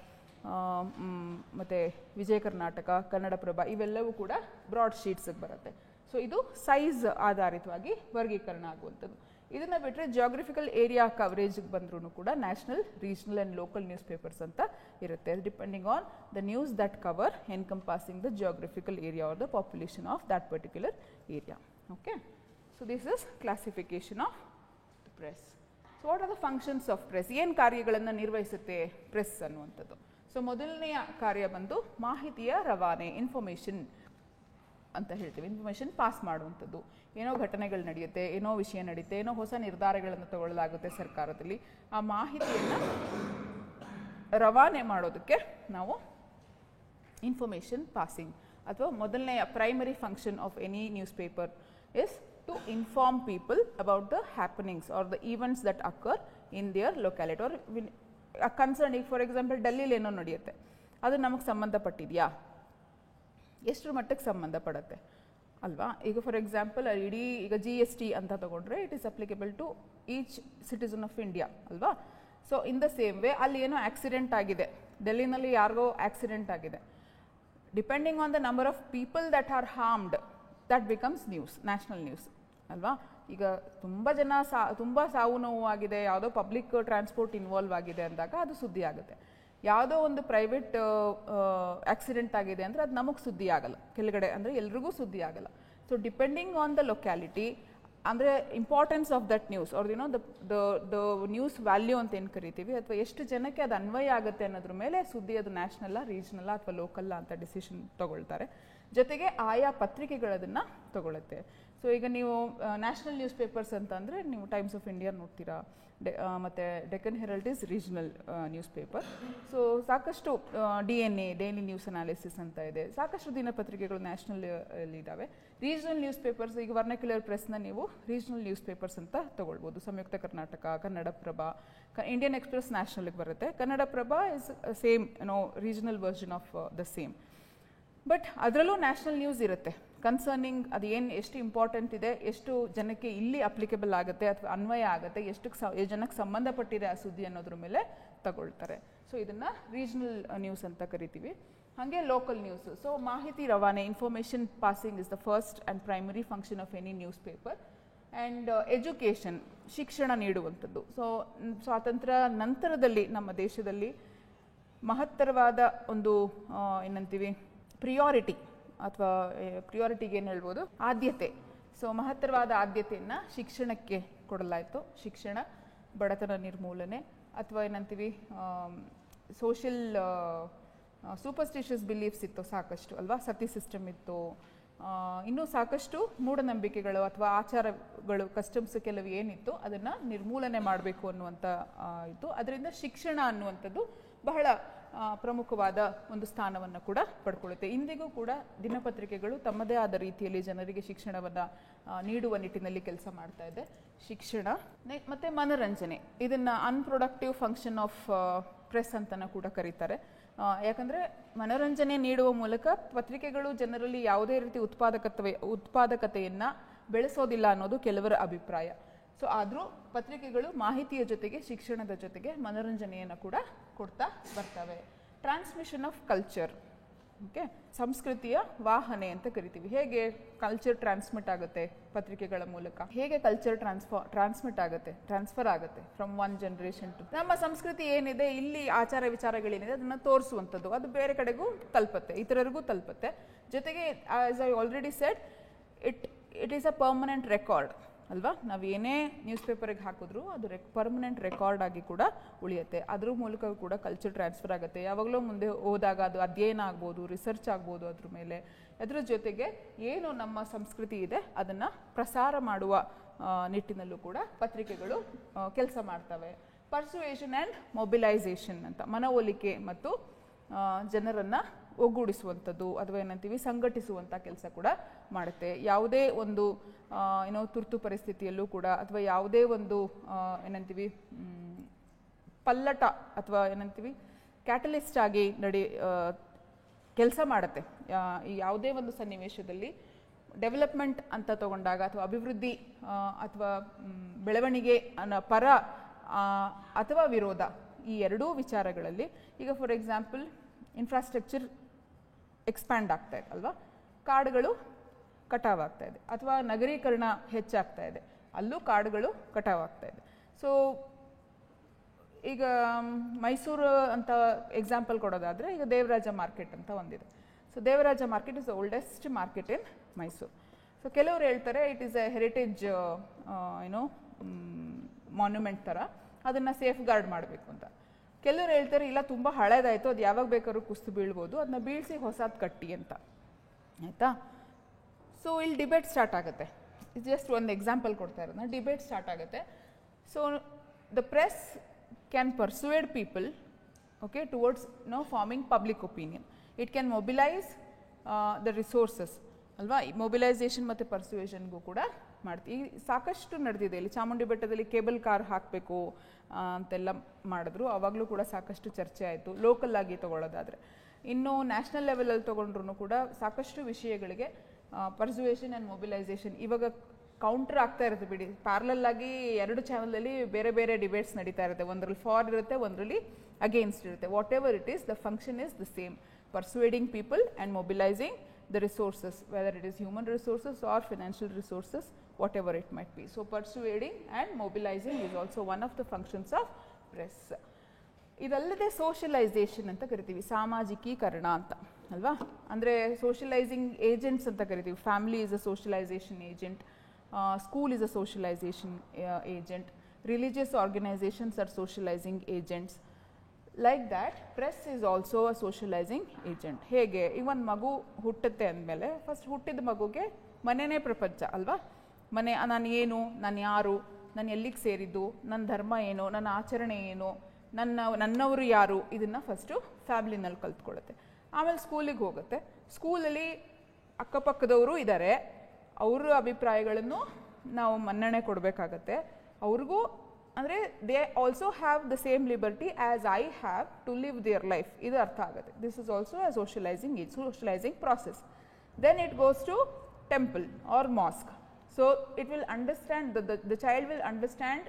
ಮತ್ತು ವಿಜಯ ಕರ್ನಾಟಕ, ಕನ್ನಡಪ್ರಭ, ಇವೆಲ್ಲವೂ ಕೂಡ ಬ್ರಾಡ್ ಶೀಟ್ಸಿಗೆ ಬರುತ್ತೆ. ಸೊ ಇದು ಸೈಜ್ ಆಧಾರಿತವಾಗಿ ವರ್ಗೀಕರಣ ಆಗುವಂಥದ್ದು. ಇದನ್ನು ಬಿಟ್ಟರೆ ಜಿಯೋಗ್ರಫಿಕಲ್ ಏರಿಯಾ ಕವರೇಜ್ಗೆ ಬಂದ್ರೂ ಕೂಡ national, regional and local newspapers ಅಂತ ಇರುತ್ತೆ, depending on the news that cover encompassing the geographical area or the population of that particular area. Okay, so this is classification of press. So what are the functions of press? ಏನು ಕಾರ್ಯಗಳನ್ನು ನಿರ್ವಹಿಸುತ್ತೆ press ಅನ್ನುವಂಥದ್ದು? So ಮೊದಲನೆಯ ಕಾರ್ಯ ಬಂದು ಮಾಹಿತಿಯ ರವಾನೆ, information ಅಂತ ಹೇಳ್ತೀವಿ. ಇನ್ಫಾರ್ಮೇಷನ್ ಪಾಸ್ ಮಾಡುವಂಥದ್ದು. ಏನೋ ಘಟನೆಗಳು ನಡೆಯುತ್ತೆ, ಏನೋ ವಿಷಯ ನಡೆಯುತ್ತೆ, ಏನೋ ಹೊಸ ನಿರ್ಧಾರಗಳನ್ನು ತಗೊಳ್ಳಲಾಗುತ್ತೆ ಸರ್ಕಾರದಲ್ಲಿ, ಆ ಮಾಹಿತಿಯನ್ನು ರವಾನೆ ಮಾಡೋದಕ್ಕೆ ನಾವು ಇನ್ಫಾರ್ಮೇಷನ್ ಪಾಸಿಂಗ್ ಅಥವಾ ಮೊದಲನೆಯ primary function of any newspaper is to inform people about the happenings or the events that occur in their locality or concern. ಈಗ ಫಾರ್ ಎಕ್ಸಾಂಪಲ್ ಡೆಲ್ಲಿಲಿ ಏನೋ ನಡೆಯುತ್ತೆ, ಅದು ನಮಗೆ ಸಂಬಂಧಪಟ್ಟಿದೆಯಾ? ಎಷ್ಟರ ಮಟ್ಟಕ್ಕೆ ಸಂಬಂಧಪಡುತ್ತೆ ಅಲ್ವಾ? ಈಗ ಫಾರ್ ಎಕ್ಸಾಂಪಲ್ ಈಗ GST ಅಂತ ತಗೊಂಡ್ರೆ it is applicable to each citizen of India ಅಲ್ವಾ? So in the same way ಅಲ್ಲಿ ಏನೋ ಆಕ್ಸಿಡೆಂಟ್ ಆಗಿದೆ, ಡೆಲ್ಲಿನಲ್ಲಿ ಯಾರಿಗೋ ಆಕ್ಸಿಡೆಂಟ್ ಆಗಿದೆ, depending on the number of people that are harmed, that becomes news, national news ಅಲ್ವಾ? ಈಗ ತುಂಬ ಸಾವು ನೋವು ಆಗಿದೆ, ಯಾವುದೋ ಪಬ್ಲಿಕ್ ಟ್ರಾನ್ಸ್ಪೋರ್ಟ್ ಇನ್ವಾಲ್ವ್ ಆಗಿದೆ ಅಂದಾಗ ಅದು ಸುದ್ದಿ ಆಗುತ್ತೆ. ಯಾವುದೋ ಒಂದು ಪ್ರೈವೇಟ್ ಆಕ್ಸಿಡೆಂಟ್ ಆಗಿದೆ ಅಂದರೆ ಅದು ನಮಗೆ ಸುದ್ದಿ ಆಗಲ್ಲ, ಕೆಳಗಡೆ ಅಂದರೆ ಎಲ್ರಿಗೂ ಸುದ್ದಿ ಆಗಲ್ಲ. So depending on the locality ಅಂದರೆ importance of that news or the news value ಅಂತ ಏನು ಕರಿತೀವಿ, ಅಥವಾ ಎಷ್ಟು ಜನಕ್ಕೆ ಅದು ಅನ್ವಯ ಆಗುತ್ತೆ ಅನ್ನೋದ್ರ ಮೇಲೆ ಸುದ್ದಿ ಅದು ನ್ಯಾಷನಲ್ಲ, ರೀಜನಲ್ಲ ಅಥವಾ ಲೋಕಲ್ಲ ಅಂತ ಡಿಸಿಷನ್ ತಗೊಳ್ತಾರೆ. ಜೊತೆಗೆ ಆಯಾ ಪತ್ರಿಕೆಗಳದನ್ನು ತಗೊಳುತ್ತೆ. ಸೊ ಈಗ ನೀವು ನ್ಯಾಷನಲ್ ನ್ಯೂಸ್ ಪೇಪರ್ಸ್ ಅಂತಂದರೆ ನೀವು ಟೈಮ್ಸ್ ಆಫ್ ಇಂಡಿಯಾ ನೋಡ್ತೀರಾ, ಮತ್ತು Deccan Herald is regional newspaper. So ಸಾಕಷ್ಟು DNA ಡೈಲಿ ನ್ಯೂಸ್ ಅನಾಲಿಸಿಸ್ ಅಂತ ಇದೆ, ಸಾಕಷ್ಟು ದಿನಪತ್ರಿಕೆಗಳು ನ್ಯಾಷನಲ್ ಇದ್ದಾವೆ. ರೀಜನಲ್ ನ್ಯೂಸ್ ಪೇಪರ್ಸ್ ಈಗ ವರ್ನಾಕ್ಯುಲರ್ ಪ್ರೆಸ್ನ ನೀವು ರೀಜನಲ್ ನ್ಯೂಸ್ ಪೇಪರ್ಸ್ ಅಂತ ತಗೊಳ್ಬೋದು. ಸಂಯುಕ್ತ ಕರ್ನಾಟಕ, ಕನ್ನಡಪ್ರಭ, ಇಂಡಿಯನ್ ಎಕ್ಸ್ಪ್ರೆಸ್ ನ್ಯಾಷನಲ್ಗೆ ಬರುತ್ತೆ. Kannadaprabha is same regional version of the same. But ಅದರಲ್ಲೂ ನ್ಯಾಷನಲ್ ನ್ಯೂಸ್ ಇರುತ್ತೆ ಕನ್ಸರ್ನಿಂಗ್ ಅದು ಏನು ಎಷ್ಟು ಇಂಪಾರ್ಟೆಂಟ್ ಇದೆ, ಎಷ್ಟು ಜನಕ್ಕೆ ಇಲ್ಲಿ ಅಪ್ಲಿಕೇಬಲ್ ಆಗುತ್ತೆ ಅಥವಾ ಅನ್ವಯ ಆಗುತ್ತೆ, ಎಷ್ಟು ಜನಕ್ಕೆ ಸಂಬಂಧಪಟ್ಟಿದೆ ಆ ಸುದ್ದಿ ಅನ್ನೋದ್ರ ಮೇಲೆ ತಗೊಳ್ತಾರೆ. ಸೊ ಇದನ್ನು ರೀಜನಲ್ ನ್ಯೂಸ್ ಅಂತ ಕರಿತೀವಿ. ಹಾಗೆ ಲೋಕಲ್ ನ್ಯೂಸ್. ಸೊ ಮಾಹಿತಿ ರವಾನೆ, information passing is the first and primary function of any newspaper. And education, ಶಿಕ್ಷಣ ನೀಡುವಂಥದ್ದು. ಸೊ ಸ್ವಾತಂತ್ರ್ಯ ನಂತರದಲ್ಲಿ ನಮ್ಮ ದೇಶದಲ್ಲಿ ಮಹತ್ತರವಾದ ಒಂದು ಏನಂತೀವಿ ಪ್ರಿಯಾರಿಟಿ, ಅಥವಾ ಪ್ರಿಯಾರಿಟಿಗೆ ಏನು ಹೇಳ್ಬೋದು, ಆದ್ಯತೆ. ಸೊ ಮಹತ್ತರವಾದ ಆದ್ಯತೆಯನ್ನು ಶಿಕ್ಷಣಕ್ಕೆ ಕೊಡಲಾಯಿತು. ಶಿಕ್ಷಣ, ಬಡತನ ನಿರ್ಮೂಲನೆ, ಅಥವಾ ಏನಂತೀವಿ ಸೋಷಿಯಲ್ ಸೂಪರ್ಸ್ಟಿಷಿಯಸ್ ಬಿಲೀಫ್ಸ್ ಇತ್ತು ಸಾಕಷ್ಟು ಅಲ್ವಾ, ಸತಿ ಸಿಸ್ಟಮ್ ಇತ್ತು, ಇನ್ನೂ ಸಾಕಷ್ಟು ಮೂಢನಂಬಿಕೆಗಳು ಅಥವಾ ಆಚಾರಗಳು ಕಸ್ಟಮ್ಸ್ ಕೆಲವು ಏನಿತ್ತು ಅದನ್ನು ನಿರ್ಮೂಲನೆ ಮಾಡಬೇಕು ಅನ್ನುವಂಥ ಇತ್ತು. ಅದರಿಂದ ಶಿಕ್ಷಣ ಅನ್ನುವಂಥದ್ದು ಬಹಳ ಪ್ರಮುಖವಾದ ಒಂದು ಸ್ಥಾನವನ್ನು ಕೂಡ ಪಡ್ಕೊಳ್ಳುತ್ತೆ. ಇಂದಿಗೂ ಕೂಡ ದಿನಪತ್ರಿಕೆಗಳು ತಮ್ಮದೇ ಆದ ರೀತಿಯಲ್ಲಿ ಜನರಿಗೆ ಶಿಕ್ಷಣವನ್ನು ನೀಡುವ ನಿಟ್ಟಿನಲ್ಲಿ ಕೆಲಸ ಮಾಡ್ತಾ ಇದೆ. ಶಿಕ್ಷಣ ಮತ್ತು ಮನೋರಂಜನೆ, ಇದನ್ನು ಅನ್ಪ್ರೊಡಕ್ಟಿವ್ ಫಂಕ್ಷನ್ ಆಫ್ ಪ್ರೆಸ್ ಅಂತಲೂ ಕೂಡ ಕರೀತಾರೆ. ಯಾಕಂದರೆ ಮನೋರಂಜನೆ ನೀಡುವ ಮೂಲಕ ಪತ್ರಿಕೆಗಳು ಜನರಲ್ಲಿ ಯಾವುದೇ ರೀತಿ ಉತ್ಪಾದಕತೆಯನ್ನು ಬೆಳೆಸೋದಿಲ್ಲ ಅನ್ನೋದು ಕೆಲವರ ಅಭಿಪ್ರಾಯ. ಸೊ ಆದರೂ ಪತ್ರಿಕೆಗಳು ಮಾಹಿತಿಯ ಜೊತೆಗೆ ಶಿಕ್ಷಣದ ಜೊತೆಗೆ ಮನೋರಂಜನೆಯನ್ನು ಕೂಡ ಕೊಡ್ತಾ ಬರ್ತವೆ. ಟ್ರಾನ್ಸ್ಮಿಷನ್ ಆಫ್ ಕಲ್ಚರ್, ಓಕೆ, ಸಂಸ್ಕೃತಿಯ ವಾಹನೆ ಅಂತ ಕರಿತೀವಿ. ಹೇಗೆ ಕಲ್ಚರ್ ಟ್ರಾನ್ಸ್ಮಿಟ್ ಆಗುತ್ತೆ ಪತ್ರಿಕೆಗಳ ಮೂಲಕ, ಹೇಗೆ ಕಲ್ಚರ್ ಟ್ರಾನ್ಸ್ಫರ್ ಆಗುತ್ತೆ ಫ್ರಮ್ ಒನ್ ಜನರೇಷನ್ ಟು. ನಮ್ಮ ಸಂಸ್ಕೃತಿ ಏನಿದೆ, ಇಲ್ಲಿ ಆಚಾರ ವಿಚಾರಗಳೇನಿದೆ ಅದನ್ನು ತೋರಿಸುವಂಥದ್ದು, ಅದು ಬೇರೆ ಕಡೆಗೂ ತಲುಪುತ್ತೆ, ಇತರರಿಗೂ ತಲುಪುತ್ತೆ. ಜೊತೆಗೆ as I already shed, it is a permanent record ಅಲ್ವಾ. ನಾವು ಏನೇ ನ್ಯೂಸ್ ಪೇಪರಿಗೆ ಹಾಕಿದ್ರು ಅದು ಪರ್ಮನೆಂಟ್ ರೆಕಾರ್ಡ್ ಆಗಿ ಕೂಡ ಉಳಿಯುತ್ತೆ. ಅದ್ರ ಮೂಲಕ ಕೂಡ ಕಲ್ಚರ್ ಟ್ರಾನ್ಸ್ಫರ್ ಆಗುತ್ತೆ. ಯಾವಾಗಲೂ ಮುಂದೆ ಹೋದಾಗ ಅದು ಅಧ್ಯಯನ ಆಗ್ಬೋದು, ರಿಸರ್ಚ್ ಆಗ್ಬೋದು ಅದ್ರ ಮೇಲೆ. ಅದ್ರ ಜೊತೆಗೆ ಏನು ನಮ್ಮ ಸಂಸ್ಕೃತಿ ಇದೆ ಅದನ್ನು ಪ್ರಸಾರ ಮಾಡುವ ನಿಟ್ಟಿನಲ್ಲೂ ಕೂಡ ಪತ್ರಿಕೆಗಳು ಕೆಲಸ ಮಾಡ್ತವೆ. ಪರ್ಸುವೇಷನ್ ಆ್ಯಂಡ್ ಮೊಬಿಲೈಸೇಷನ್ ಅಂತ, ಮನವೊಲಿಕೆ ಮತ್ತು ಜನರನ್ನು ಒಗ್ಗೂಡಿಸುವಂಥದ್ದು ಅಥವಾ ಏನಂತೀವಿ ಸಂಘಟಿಸುವಂಥ ಕೆಲಸ ಕೂಡ ಮಾಡುತ್ತೆ. ಯಾವುದೇ ಒಂದು ತುರ್ತು ಪರಿಸ್ಥಿತಿಯಲ್ಲೂ ಕೂಡ ಅಥವಾ ಯಾವುದೇ ಒಂದು ಏನಂತೀವಿ ಪಲ್ಲಟ ಅಥವಾ ಏನಂತೀವಿ ಕ್ಯಾಟಲಿಸ್ಟ್ ಆಗಿ ಕೆಲಸ ಮಾಡುತ್ತೆ. ಯಾವುದೇ ಒಂದು ಸನ್ನಿವೇಶದಲ್ಲಿ ಡೆವಲಪ್ಮೆಂಟ್ ಅಂತ ತಗೊಂಡಾಗ ಅಥವಾ ಅಭಿವೃದ್ಧಿ ಅಥವಾ ಬೆಳವಣಿಗೆ ಪರ ಅಥವಾ ವಿರೋಧ, ಈ ಎರಡೂ ವಿಚಾರಗಳಲ್ಲಿ ಈಗ ಫಾರ್ ಎಕ್ಸಾಂಪಲ್ ಇನ್ಫ್ರಾಸ್ಟ್ರಕ್ಚರ್ ಎಕ್ಸ್ಪ್ಯಾಂಡ್ ಆಗ್ತಾ ಇದೆ ಅಲ್ವಾ, ಕಾಡುಗಳು ಕಟಾವಾಗ್ತಾ ಇದೆ, ಅಥವಾ ನಗರೀಕರಣ ಹೆಚ್ಚಾಗ್ತಾ ಇದೆ, ಅಲ್ಲೂ ಕಾಡುಗಳು ಕಟಾವಾಗ್ತಾ ಇದೆ. ಸೊ ಈಗ ಮೈಸೂರು ಅಂತ ಎಕ್ಸಾಂಪಲ್ ಕೊಡೋದಾದರೆ, ಈಗ ದೇವರಾಜ ಮಾರ್ಕೆಟ್ ಅಂತ ಒಂದಿದೆ. So Devaraja market is the oldest market in Mysuru. So ಕೆಲವರು ಹೇಳ್ತಾರೆ it is a heritage monument ಥರ, ಅದನ್ನು ಸೇಫ್ ಗಾರ್ಡ್ ಮಾಡಬೇಕು ಅಂತ. ಕೆಲವರು ಹೇಳ್ತಾರೆ ಇಲ್ಲ ತುಂಬ ಹಳೇದಾಯಿತು, ಅದು ಯಾವಾಗ ಬೇಕಾದ್ರೂ ಕುಸಿದು ಬೀಳ್ಬೋದು, ಅದನ್ನ ಬೀಳಿಸಿ ಹೊಸದು ಕಟ್ಟಿ ಅಂತ. ಆಯಿತಾ? ಸೊ ಇಲ್ಲಿ ಡಿಬೇಟ್ ಸ್ಟಾರ್ಟ್ ಆಗುತ್ತೆ. ಇದು ಜಸ್ಟ್ ಒಂದು ಎಕ್ಸಾಂಪಲ್ ಕೊಡ್ತಾ ಇರೋದನ್ನ, ಡಿಬೇಟ್ ಸ್ಟಾರ್ಟ್ ಆಗುತ್ತೆ. So the press can persuade people towards forming public opinion. It can mobilise the resources ಅಲ್ವಾ. ಮೊಬಿಲೈಸೇಷನ್ ಮತ್ತು ಪರ್ಸುವೇಷನ್ಗೂ ಕೂಡ ಮಾಡ್ತೀವಿ. ಸಾಕಷ್ಟು ನಡೆದಿದೆ. ಇಲ್ಲಿ ಚಾಮುಂಡಿ ಬೆಟ್ಟದಲ್ಲಿ ಕೇಬಲ್ ಕಾರ್ ಹಾಕಬೇಕು ಅಂತೆಲ್ಲ ಮಾಡಿದ್ರು, ಆವಾಗಲೂ ಕೂಡ ಸಾಕಷ್ಟು ಚರ್ಚೆ ಆಯಿತು. ಲೋಕಲ್ ಆಗಿ ತೊಗೊಳ್ಳೋದಾದರೆ, ಇನ್ನು ನ್ಯಾಷನಲ್ ಲೆವೆಲಲ್ಲಿ ತೊಗೊಂಡ್ರೂ ಕೂಡ ಸಾಕಷ್ಟು ವಿಷಯಗಳಿಗೆ ಪರ್ಸುವೇಷನ್ ಆ್ಯಂಡ್ ಮೊಬಿಲೈಸೇಷನ್ ಇವಾಗ ಕೌಂಟರ್ ಆಗ್ತಾ ಇರುತ್ತೆ. ಬಿಡಿ, ಪ್ಯಾರಲಲ್ ಆಗಿ ಎರಡು ಚಾನಲಲ್ಲಿ ಬೇರೆ ಬೇರೆ ಡಿಬೇಟ್ಸ್ ನಡೀತಾ ಇರುತ್ತೆ. ಒಂದರಲ್ಲಿ ಫಾರ್ ಇರುತ್ತೆ, ಒಂದರಲ್ಲಿ ಅಗೇನ್ಸ್ಟ್ ಇರುತ್ತೆ. Whatever it is, the function is the same, persuading people and mobilising the resources, whether it is human resources or financial resources, whatever it might be. So persuading and mobilizing is also one of the functions of press. ಇದಲ್ಲದೆ socialisation ಅಂತ ಕರಿತೀವಿ, ಸಾಮಾಜಿಕೀಕರಣ ಅಂತ ಅಲ್ವಾ. ಅಂದರೆ socialising agents ಅಂತ ಕರಿತೀವಿ. Family is a socialisation agent, school is a socialisation agent, religious organisations are socialising agents. Like that press is also a socialising agent. ಹೇಗೆ, ಈಗ ಒಂದು ಮಗು ಹುಟ್ಟುತ್ತೆ ಅಂದಮೇಲೆ ಫಸ್ಟ್ ಹುಟ್ಟಿದ ಮಗುಗೆ ಮನೆಯೇ ಪ್ರಪಂಚ ಅಲ್ವಾ. ಮನೆ, ನಾನು ಏನು, ನಾನು ಯಾರು, ನಾನು ಎಲ್ಲಿಗೆ ಸೇರಿದ್ದು, ನನ್ನ ಧರ್ಮ ಏನು, ನನ್ನ ಆಚರಣೆ ಏನು, ನನ್ನವರು ಯಾರು, ಇದನ್ನು ಫಸ್ಟು ಫ್ಯಾಮಿಲಿನಲ್ಲಿ ಕಲ್ತ್ಕೊಳ್ಳುತ್ತೆ. ಆಮೇಲೆ ಸ್ಕೂಲಿಗೆ ಹೋಗುತ್ತೆ. ಸ್ಕೂಲಲ್ಲಿ ಅಕ್ಕಪಕ್ಕದವರು ಇದ್ದಾರೆ, ಅವ್ರ ಅಭಿಪ್ರಾಯಗಳನ್ನು ನಾವು ಮನ್ನಣೆ ಕೊಡಬೇಕಾಗತ್ತೆ. ಅವ್ರಿಗೂ ಅಂದರೆ they also have the same liberty as I have to live their life, ಇದು ಅರ್ಥ ಆಗುತ್ತೆ. This is also a socialising process. Then it goes to temple or mosque. So it will understand, the child will understand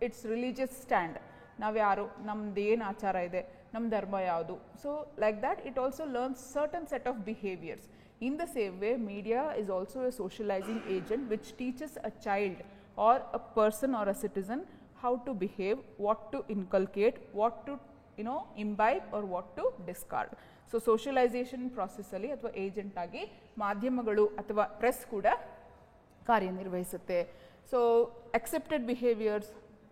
its religious stand. ನಾವು ಯಾರು, ನಮ್ದು ಏನು ಆಚಾರ ಇದೆ, ನಮ್ಮ ಧರ್ಮ ಯಾವುದು. So like that it also learns certain set of behaviours. In the same way media is also A socialising agent which teaches a child or a person or a citizen how to behave, what to inculcate, what to imbibe or what to discard. So socialization process ಅಲ್ಲಿ ಅಥವಾ agent ಆಗಿ ಮಾಧ್ಯಮಗಳು ಅಥವಾ press ಕೂಡ ಕಾರ್ಯನಿರ್ವಹಿಸುತ್ತೆ. So accepted behaviors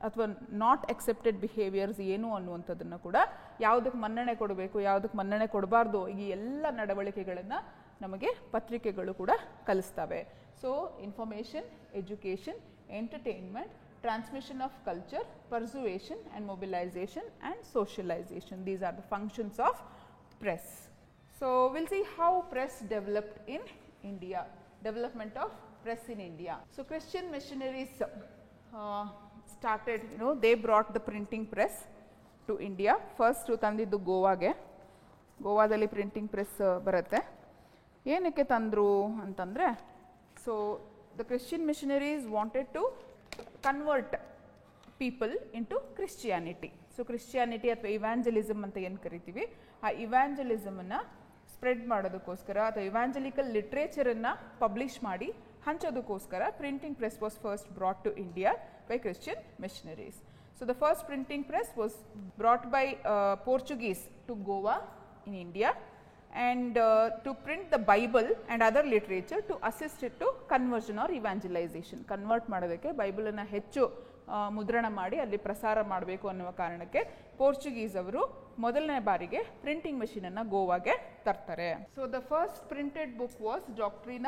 ಅಥವಾ not accepted behaviours ಏನು ಅನ್ನುವಂಥದ್ದನ್ನು ಕೂಡ ಯಾವುದಕ್ಕೆ ಮನ್ನಣೆ ಕೊಡಬೇಕು, ಯಾವುದಕ್ಕೆ ಮನ್ನಣೆ ಕೊಡಬಾರ್ದು, ಈ ಎಲ್ಲ ನಡವಳಿಕೆಗಳನ್ನು ನಮಗೆ ಪತ್ರಿಕೆಗಳು ಕೂಡ ಕಲಿಸ್ತವೆ. So information, education, entertainment, transmission of culture, persuasion and mobilization and socialization. These are the functions of press. So we'll see how press developed in India, development of press in India. So Christian missionaries started, they brought the printing press to India. First ತಂದಿದ್ದು ಗೋವಾಗೆ. ಗೋವಾದಲ್ಲಿ printing press ಬರುತ್ತೆ. ಏನಕ್ಕೆ ತಂದರು ಅಂತಂದರೆ, so the Christian missionaries wanted to convert people into Christianity. So Christianity ಅಥವಾ ಇವ್ಯಾಂಜಲಿಸಮ್ ಅಂತ ಏನು ಕರಿತೀವಿ, ಆ ಇವ್ಯಾಂಜಲಿಸಮನ್ನು ಸ್ಪ್ರೆಡ್ ಮಾಡೋದಕ್ಕೋಸ್ಕರ ಅಥವಾ ಇವ್ಯಾಂಜಲಿಕಲ್ ಲಿಟ್ರೇಚರನ್ನು ಪಬ್ಲಿಷ್ ಮಾಡಿ ಹಂಚೋದಕ್ಕೋಸ್ಕರ printing press was first brought to India by Christian missionaries. So the first printing press was brought by Portuguese to Goa in India and to print the Bible and other literature to assist it to conversion or evangelization. Convert ಮಾಡೋದಕ್ಕೆ ಬೈಬಲನ್ನು ಹೆಚ್ಚು ಮುದ್ರಣ ಮಾಡಿ ಅಲ್ಲಿ ಪ್ರಸಾರ ಮಾಡಬೇಕು ಅನ್ನುವ ಕಾರಣಕ್ಕೆ Portuguese ಅವರು ಮೊದಲನೇ ಬಾರಿಗೆ ಪ್ರಿಂಟಿಂಗ್ ಮೆಷಿನನ್ನು ಗೋವಾಗೆ ತರ್ತಾರೆ. So the first printed book was doctrine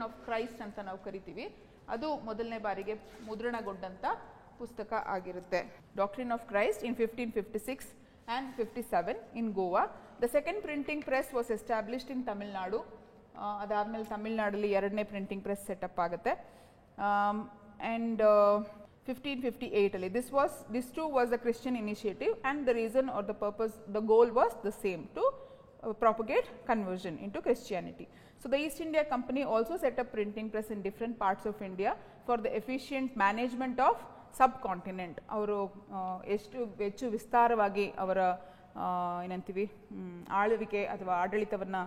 of Christ ಅಂತ ನಾವು ಕರಿತೀವಿ. ಅದು ಮೊದಲನೇ ಬಾರಿಗೆ ಮುದ್ರಣಗೊಂಡಂಥ ಪುಸ್ತಕ ಆಗಿರುತ್ತೆ. Doctrine of Christ in 1556 and 57 in Goa. The second printing press was established in Tamil Nadu. ಅದಾದಮೇಲೆ ತಮಿಳ್ನಾಡಲ್ಲಿ ಎರಡನೇ ಪ್ರಿಂಟಿಂಗ್ ಪ್ರೆಸ್ ಸೆಟಪ್ ಆಗುತ್ತೆ. And 1558 ಅಲ್ಲಿ this too was a Christian initiative, and the reason or the purpose, the goal was the same, to propagate conversion into Christianity. So the East India Company also set up printing press in different parts of India for the efficient management of subcontinent. ಅವರು ಹೆಚ್ಚು ವಿಸ್ತಾರವಾಗಿ ಅವರ ಏನಂತೀವಿ ಆಳ್ವಿಕೆ ಅಥವಾ ಆಡಳಿತವನ್ನು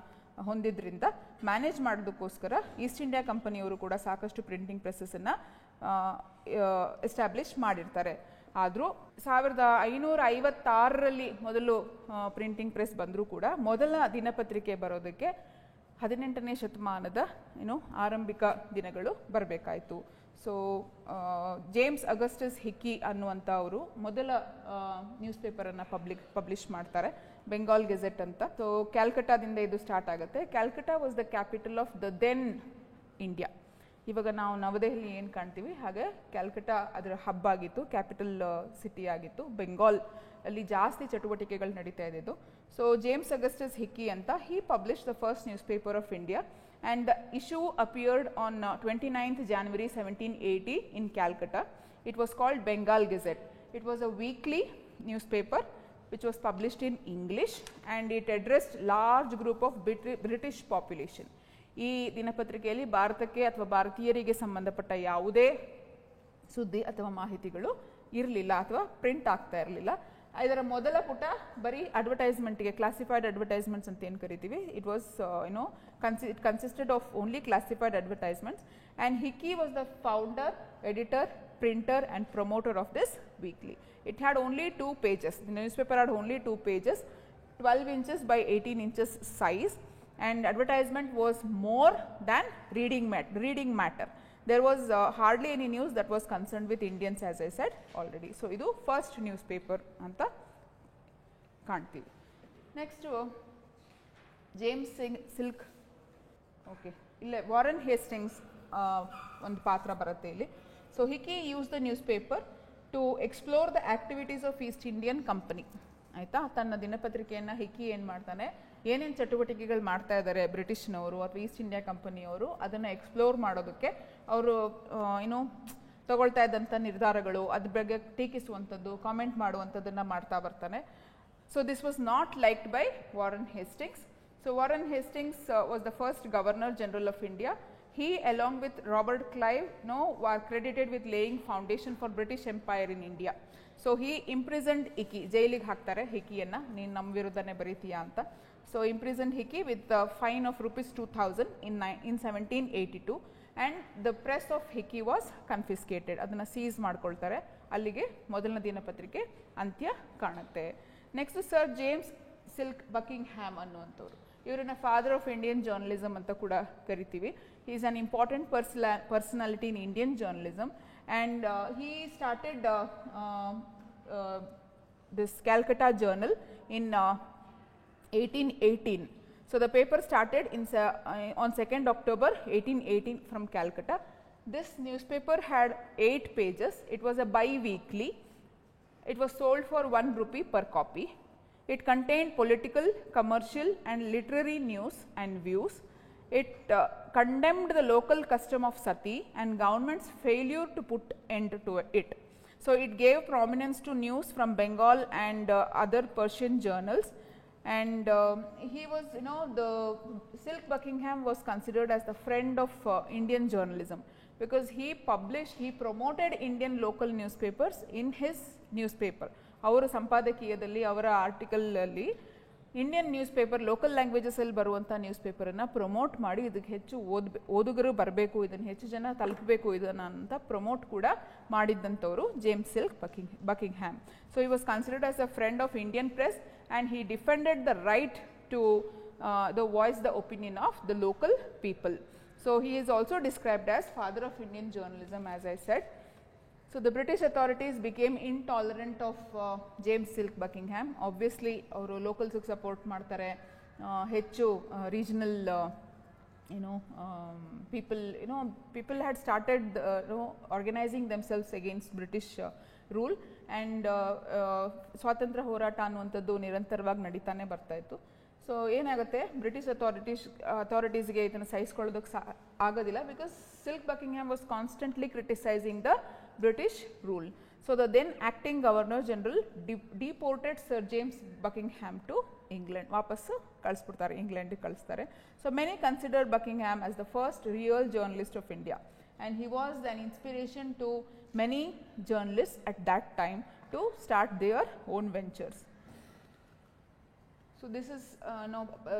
ಹೊಂದಿದ್ರಿಂದ manage ಮಾಡೋದಕ್ಕೋಸ್ಕರ East India ಕಂಪನಿಯವರು ಕೂಡ ಸಾಕಷ್ಟು ಪ್ರಿಂಟಿಂಗ್ ಪ್ರೆಸ್ಸನ್ನು ಎಸ್ಟಾಬ್ಲಿಷ್ ಮಾಡಿರ್ತಾರೆ. ಆದರೂ 1556ರಲ್ಲಿ ಮೊದಲು ಪ್ರಿಂಟಿಂಗ್ ಪ್ರೆಸ್ ಬಂದರೂ ಕೂಡ ಮೊದಲ ದಿನಪತ್ರಿಕೆ ಬರೋದಕ್ಕೆ 18ನೇ ಶತಮಾನದ ಆರಂಭಿಕ ದಿನಗಳು ಬರಬೇಕಾಯಿತು. ಸೊ ಜೇಮ್ಸ್ ಅಗಸ್ಟಸ್ ಹಿಕ್ಕಿ ಅನ್ನುವಂಥ ಅವರು ಮೊದಲ ನ್ಯೂಸ್ ಪೇಪರನ್ನು ಪಬ್ಲಿಷ್ ಮಾಡ್ತಾರೆ, ಬೆಂಗಾಲ್ ಗೆಜೆಟ್ ಅಂತ. ಸೊ ಕ್ಯಾಲ್ಕಟಾದಿಂದ ಇದು ಸ್ಟಾರ್ಟ್ ಆಗುತ್ತೆ. Calcutta was the capital of the then India. ಇವಾಗ ನಾವು ನವದೆಹಲಿ ಏನು ಕಾಣ್ತೀವಿ ಹಾಗೆ ಕ್ಯಾಲ್ಕಟಾ ಅದರ ಹಬ್ ಆಗಿತ್ತು, ಕ್ಯಾಪಿಟಲ್ ಸಿಟಿ ಆಗಿತ್ತು. ಬೆಂಗಾಲ್ ಅಲ್ಲಿ ಜಾಸ್ತಿ ಚಟುವಟಿಕೆಗಳು ನಡೀತಾ ಇದ್ದಿದ್ದು. ಸೊ ಜೇಮ್ಸ್ ಅಗಸ್ಟಸ್ ಹಿಕ್ಕಿ ಅಂತ, he publish the first newspaper of India, and the issue appeared on 29th January 1780 in Calcutta. It was called Bengal Gazette. It was a weekly newspaper which was published in English, and it addressed large group of British population. ಈ ದಿನಪತ್ರಿಕೆಯಲ್ಲಿ ಭಾರತಕ್ಕೆ ಅಥವಾ ಭಾರತೀಯರಿಗೆ ಸಂಬಂಧಪಟ್ಟ ಯಾವುದೇ ಸುದ್ದಿ ಅಥವಾ ಮಾಹಿತಿಗಳು ಇರಲಿಲ್ಲ ಅಥವಾ ಪ್ರಿಂಟ್ ಆಗ್ತಾ ಇರಲಿಲ್ಲ. ಇದರ ಮೊದಲ ಪುಟ ಬರೀ ಅಡ್ವರ್ಟೈಸ್ಮೆಂಟ್ಗೆ, ಕ್ಲಾಸಿಫೈಡ್ ಅಡ್ವರ್ಟೈಸ್ಮೆಂಟ್ಸ್ ಅಂತ ಏನು ಕರಿತೀವಿ, it was it consisted of only classified advertisements, and Hickey was the founder, editor, printer and promoter of this weekly. It had only 2 pages. The newspaper had only 2 pages, 12 inches by 18 inches size, and advertisement was more than reading matter. There was hardly any news that was concerned with Indians, as I said already. So idu first newspaper anta kaantivi. Next James Silk, okay, ille Warren Hastings ಒಂದು ಪಾತ್ರ ಬರುತ್ತೆ ಇಲ್ಲಿ. So Hickey use the newspaper to explore the activities of East Indian Company. ಆಯಿತಾ, ತನ್ನ ದಿನಪತ್ರಿಕೆಯನ್ನು ಹಿಕ್ಕಿ ಏನು ಮಾಡ್ತಾನೆ, ಏನೇನು ಚಟುವಟಿಕೆಗಳು ಮಾಡ್ತಾ ಇದ್ದಾರೆ ಬ್ರಿಟಿಷ್ನವರು ಅಥವಾ ಈಸ್ಟ್ ಇಂಡಿಯಾ ಕಂಪನಿಯವರು, ಅದನ್ನು ಎಕ್ಸ್ಪ್ಲೋರ್ ಮಾಡೋದಕ್ಕೆ ಅವರು ತಗೊಳ್ತಾ ಇದ್ದಂಥ ನಿರ್ಧಾರಗಳು, ಅದ್ರ ಬಗ್ಗೆ ಟೀಕಿಸುವಂಥದ್ದು, ಕಾಮೆಂಟ್ ಮಾಡುವಂಥದ್ದನ್ನು ಮಾಡ್ತಾ ಬರ್ತಾನೆ. So this was not liked by Warren Hastings. So Warren Hastings was the first governor general of India. He, along with Robert Clive, were credited with laying foundation for British Empire in India. So he imprisoned Hickey, ಜೈಲಿಗೆ ಹಾಕ್ತಾರೆ ಹಿಕ್ಕಿಯನ್ನು, ನೀನು ನಮ್ಮ ವಿರುದ್ಧನೇ ಬರೀತೀಯಾ ಅಂತ. So imprisoned Hickey with a fine of ₹2000 in 1782, and the press of Hickey was confiscated. ಅದನ್ನು seize ಮಾಡ್ಕೊಳ್ತಾರೆ. ಅಲ್ಲಿಗೆ ಮೊದಲನೇ ದಿನಪತ್ರಿಕೆ ಅಂತ್ಯ ಕಾಣುತ್ತೆ. Next sir James Silk Buckingham ಅನ್ನುವಂಥವ್ರು, ಇವರನ್ನ ಫಾದರ್ ಆಫ್ ಇಂಡಿಯನ್ ಜರ್ನಲಿಸಮ್ ಅಂತ ಕೂಡ ಕರಿತೀವಿ. He is an important personality in Indian journalism, and he started this Calcutta Journal in 1818. So, the paper started on 2nd October 1818 from Calcutta. This newspaper had 8 pages. It was a bi-weekly. It was sold for 1 rupee per copy. It contained political, commercial and literary news and views. It condemned the local custom of sati and government's failure to put end to it. So, it gave prominence to news from Bengal and other Persian journals, and he was, the Silk Buckingham was considered as the friend of Indian journalism, because he promoted Indian local newspapers in his newspaper. ಅವರ ಸಂಪಾದಕೀಯದಲ್ಲಿ ಅವರ article ಅಲ್ಲಿ Indian news paper local languages ಅಲ್ಲಿ ಬರುವಂಥ news ಪೇಪರನ್ನು promote ಮಾಡಿ ಇದಕ್ಕೆ ಹೆಚ್ಚು ಓದುಗರು ಬರಬೇಕು, ಇದನ್ನು ಹೆಚ್ಚು ಜನ ತಲುಪಬೇಕು ಇದನ್ನು ಅಂತ ಪ್ರಮೋಟ್ ಕೂಡ ಮಾಡಿದ್ದಂಥವರು James Silk Buckingham. So he was considered as a friend of Indian press and he defended the right to the voice the opinion of the local people. So, he is also described as father of Indian journalism, as I said. So, the British authorities became intolerant of James Silk Buckingham. Obviously, ಅವರು locals support ಮಾಡ್ತಾರೆ, ಹೆಚ್ಚು regional people had started organizing themselves against British rule, and ಸ್ವಾತಂತ್ರ್ಯ ಹೋರಾಟ ಅನ್ನುವಂಥದ್ದು ನಿರಂತರವಾಗಿ ನಡೀತಾನೆ ಬರ್ತಾ ಇತ್ತು. ಸೊ ಏನಾಗುತ್ತೆ, ಬ್ರಿಟಿಷ್ ಅಥಾರಿಟೀಸ್ಗೆ ಇದನ್ನು ಸಹಿಸ್ಕೊಳ್ಳೋದಕ್ಕೆ ಆಗೋದಿಲ್ಲ, because Silk Buckingham was constantly criticising the British rule. So the then acting governor general deported sir James Buckingham to England, ವಾಪಸ್ಸು ಕಳಿಸ್ಬಿಡ್ತಾರೆ, ಇಂಗ್ಲೆಂಡಿಗೆ ಕಳಿಸ್ತಾರೆ. So many consider Buckingham as the first real journalist of India, and he was an inspiration to many journalists at that time to start their own ventures. So this is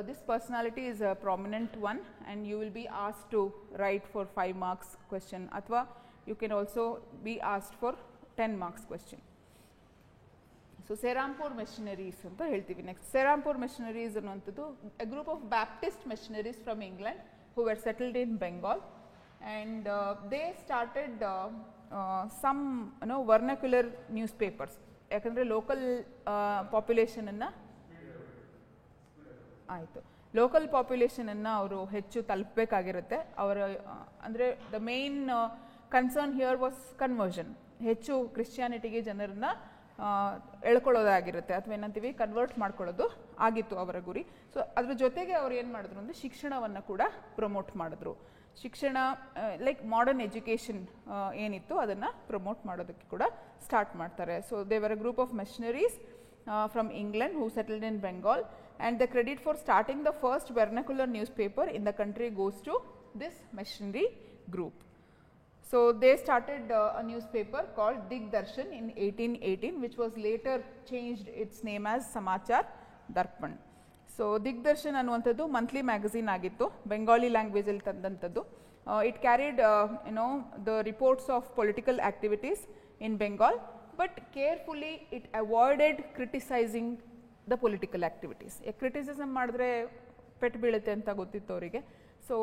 this personality is a prominent one, and you will be asked to write for 5 marks question, athwa you can also be asked for 10 marks question. So Serampore missionaries anta heltivi. Next, Serampore missionaries annuvanthadu a group of Baptist missionaries from England who were settled in Bengal, and they started some vernacular newspapers. ಯಾಕಂದರೆ local ಪಾಪ್ಯುಲೇಷನನ್ನು ಆಯಿತು local ಪಾಪ್ಯುಲೇಷನನ್ನು ಅವರು ಹೆಚ್ಚು ತಲುಪಬೇಕಾಗಿರುತ್ತೆ. ಅವರ ಅಂದರೆ the main concern here was conversion, ಹೆಚ್ಚು ಕ್ರಿಶ್ಚಿಯಾನಿಟಿಗೆ ಜನರನ್ನು ಎಳ್ಕೊಳ್ಳೋದಾಗಿರುತ್ತೆ, ಅಥವಾ ಏನಂತೀವಿ ಕನ್ವರ್ಟ್ ಮಾಡ್ಕೊಳ್ಳೋದು ಆಗಿತ್ತು ಅವರ ಗುರಿ. ಸೊ ಅದ್ರ ಜೊತೆಗೆ ಅವ್ರು ಏನು ಮಾಡಿದ್ರು ಅಂದರೆ ಶಿಕ್ಷಣವನ್ನು ಕೂಡ ಪ್ರಮೋಟ್ ಮಾಡಿದ್ರು. ಶಿಕ್ಷಣ ಲೈಕ್ ಮಾಡರ್ನ್ ಎಜುಕೇಷನ್ ಏನಿತ್ತು ಅದನ್ನು ಪ್ರಮೋಟ್ ಮಾಡೋದಕ್ಕೆ ಕೂಡ ಸ್ಟಾರ್ಟ್ ಮಾಡ್ತಾರೆ. So they were a group of missionaries from England who settled in Bengal, and the credit for starting the first vernacular newspaper in the country goes to this missionary group. So they started a newspaper called Digdarshan in 1818, which was later changed its name as Samachar Darpan. So Digdarshan ಅನ್ನುವಂಥದ್ದು monthly magazine ಆಗಿತ್ತು, Bengali ಲ್ಯಾಂಗ್ವೇಜಲ್ಲಿ ತಂದಂಥದ್ದು. It carried the reports of political activities in Bengal, but carefully it avoided criticizing the political activities. Criticism ಮಾಡಿದ್ರೆ ಪೆಟ್ಟು ಬೀಳುತ್ತೆ ಅಂತ ಗೊತ್ತಿತ್ತು ಅವರಿಗೆ. So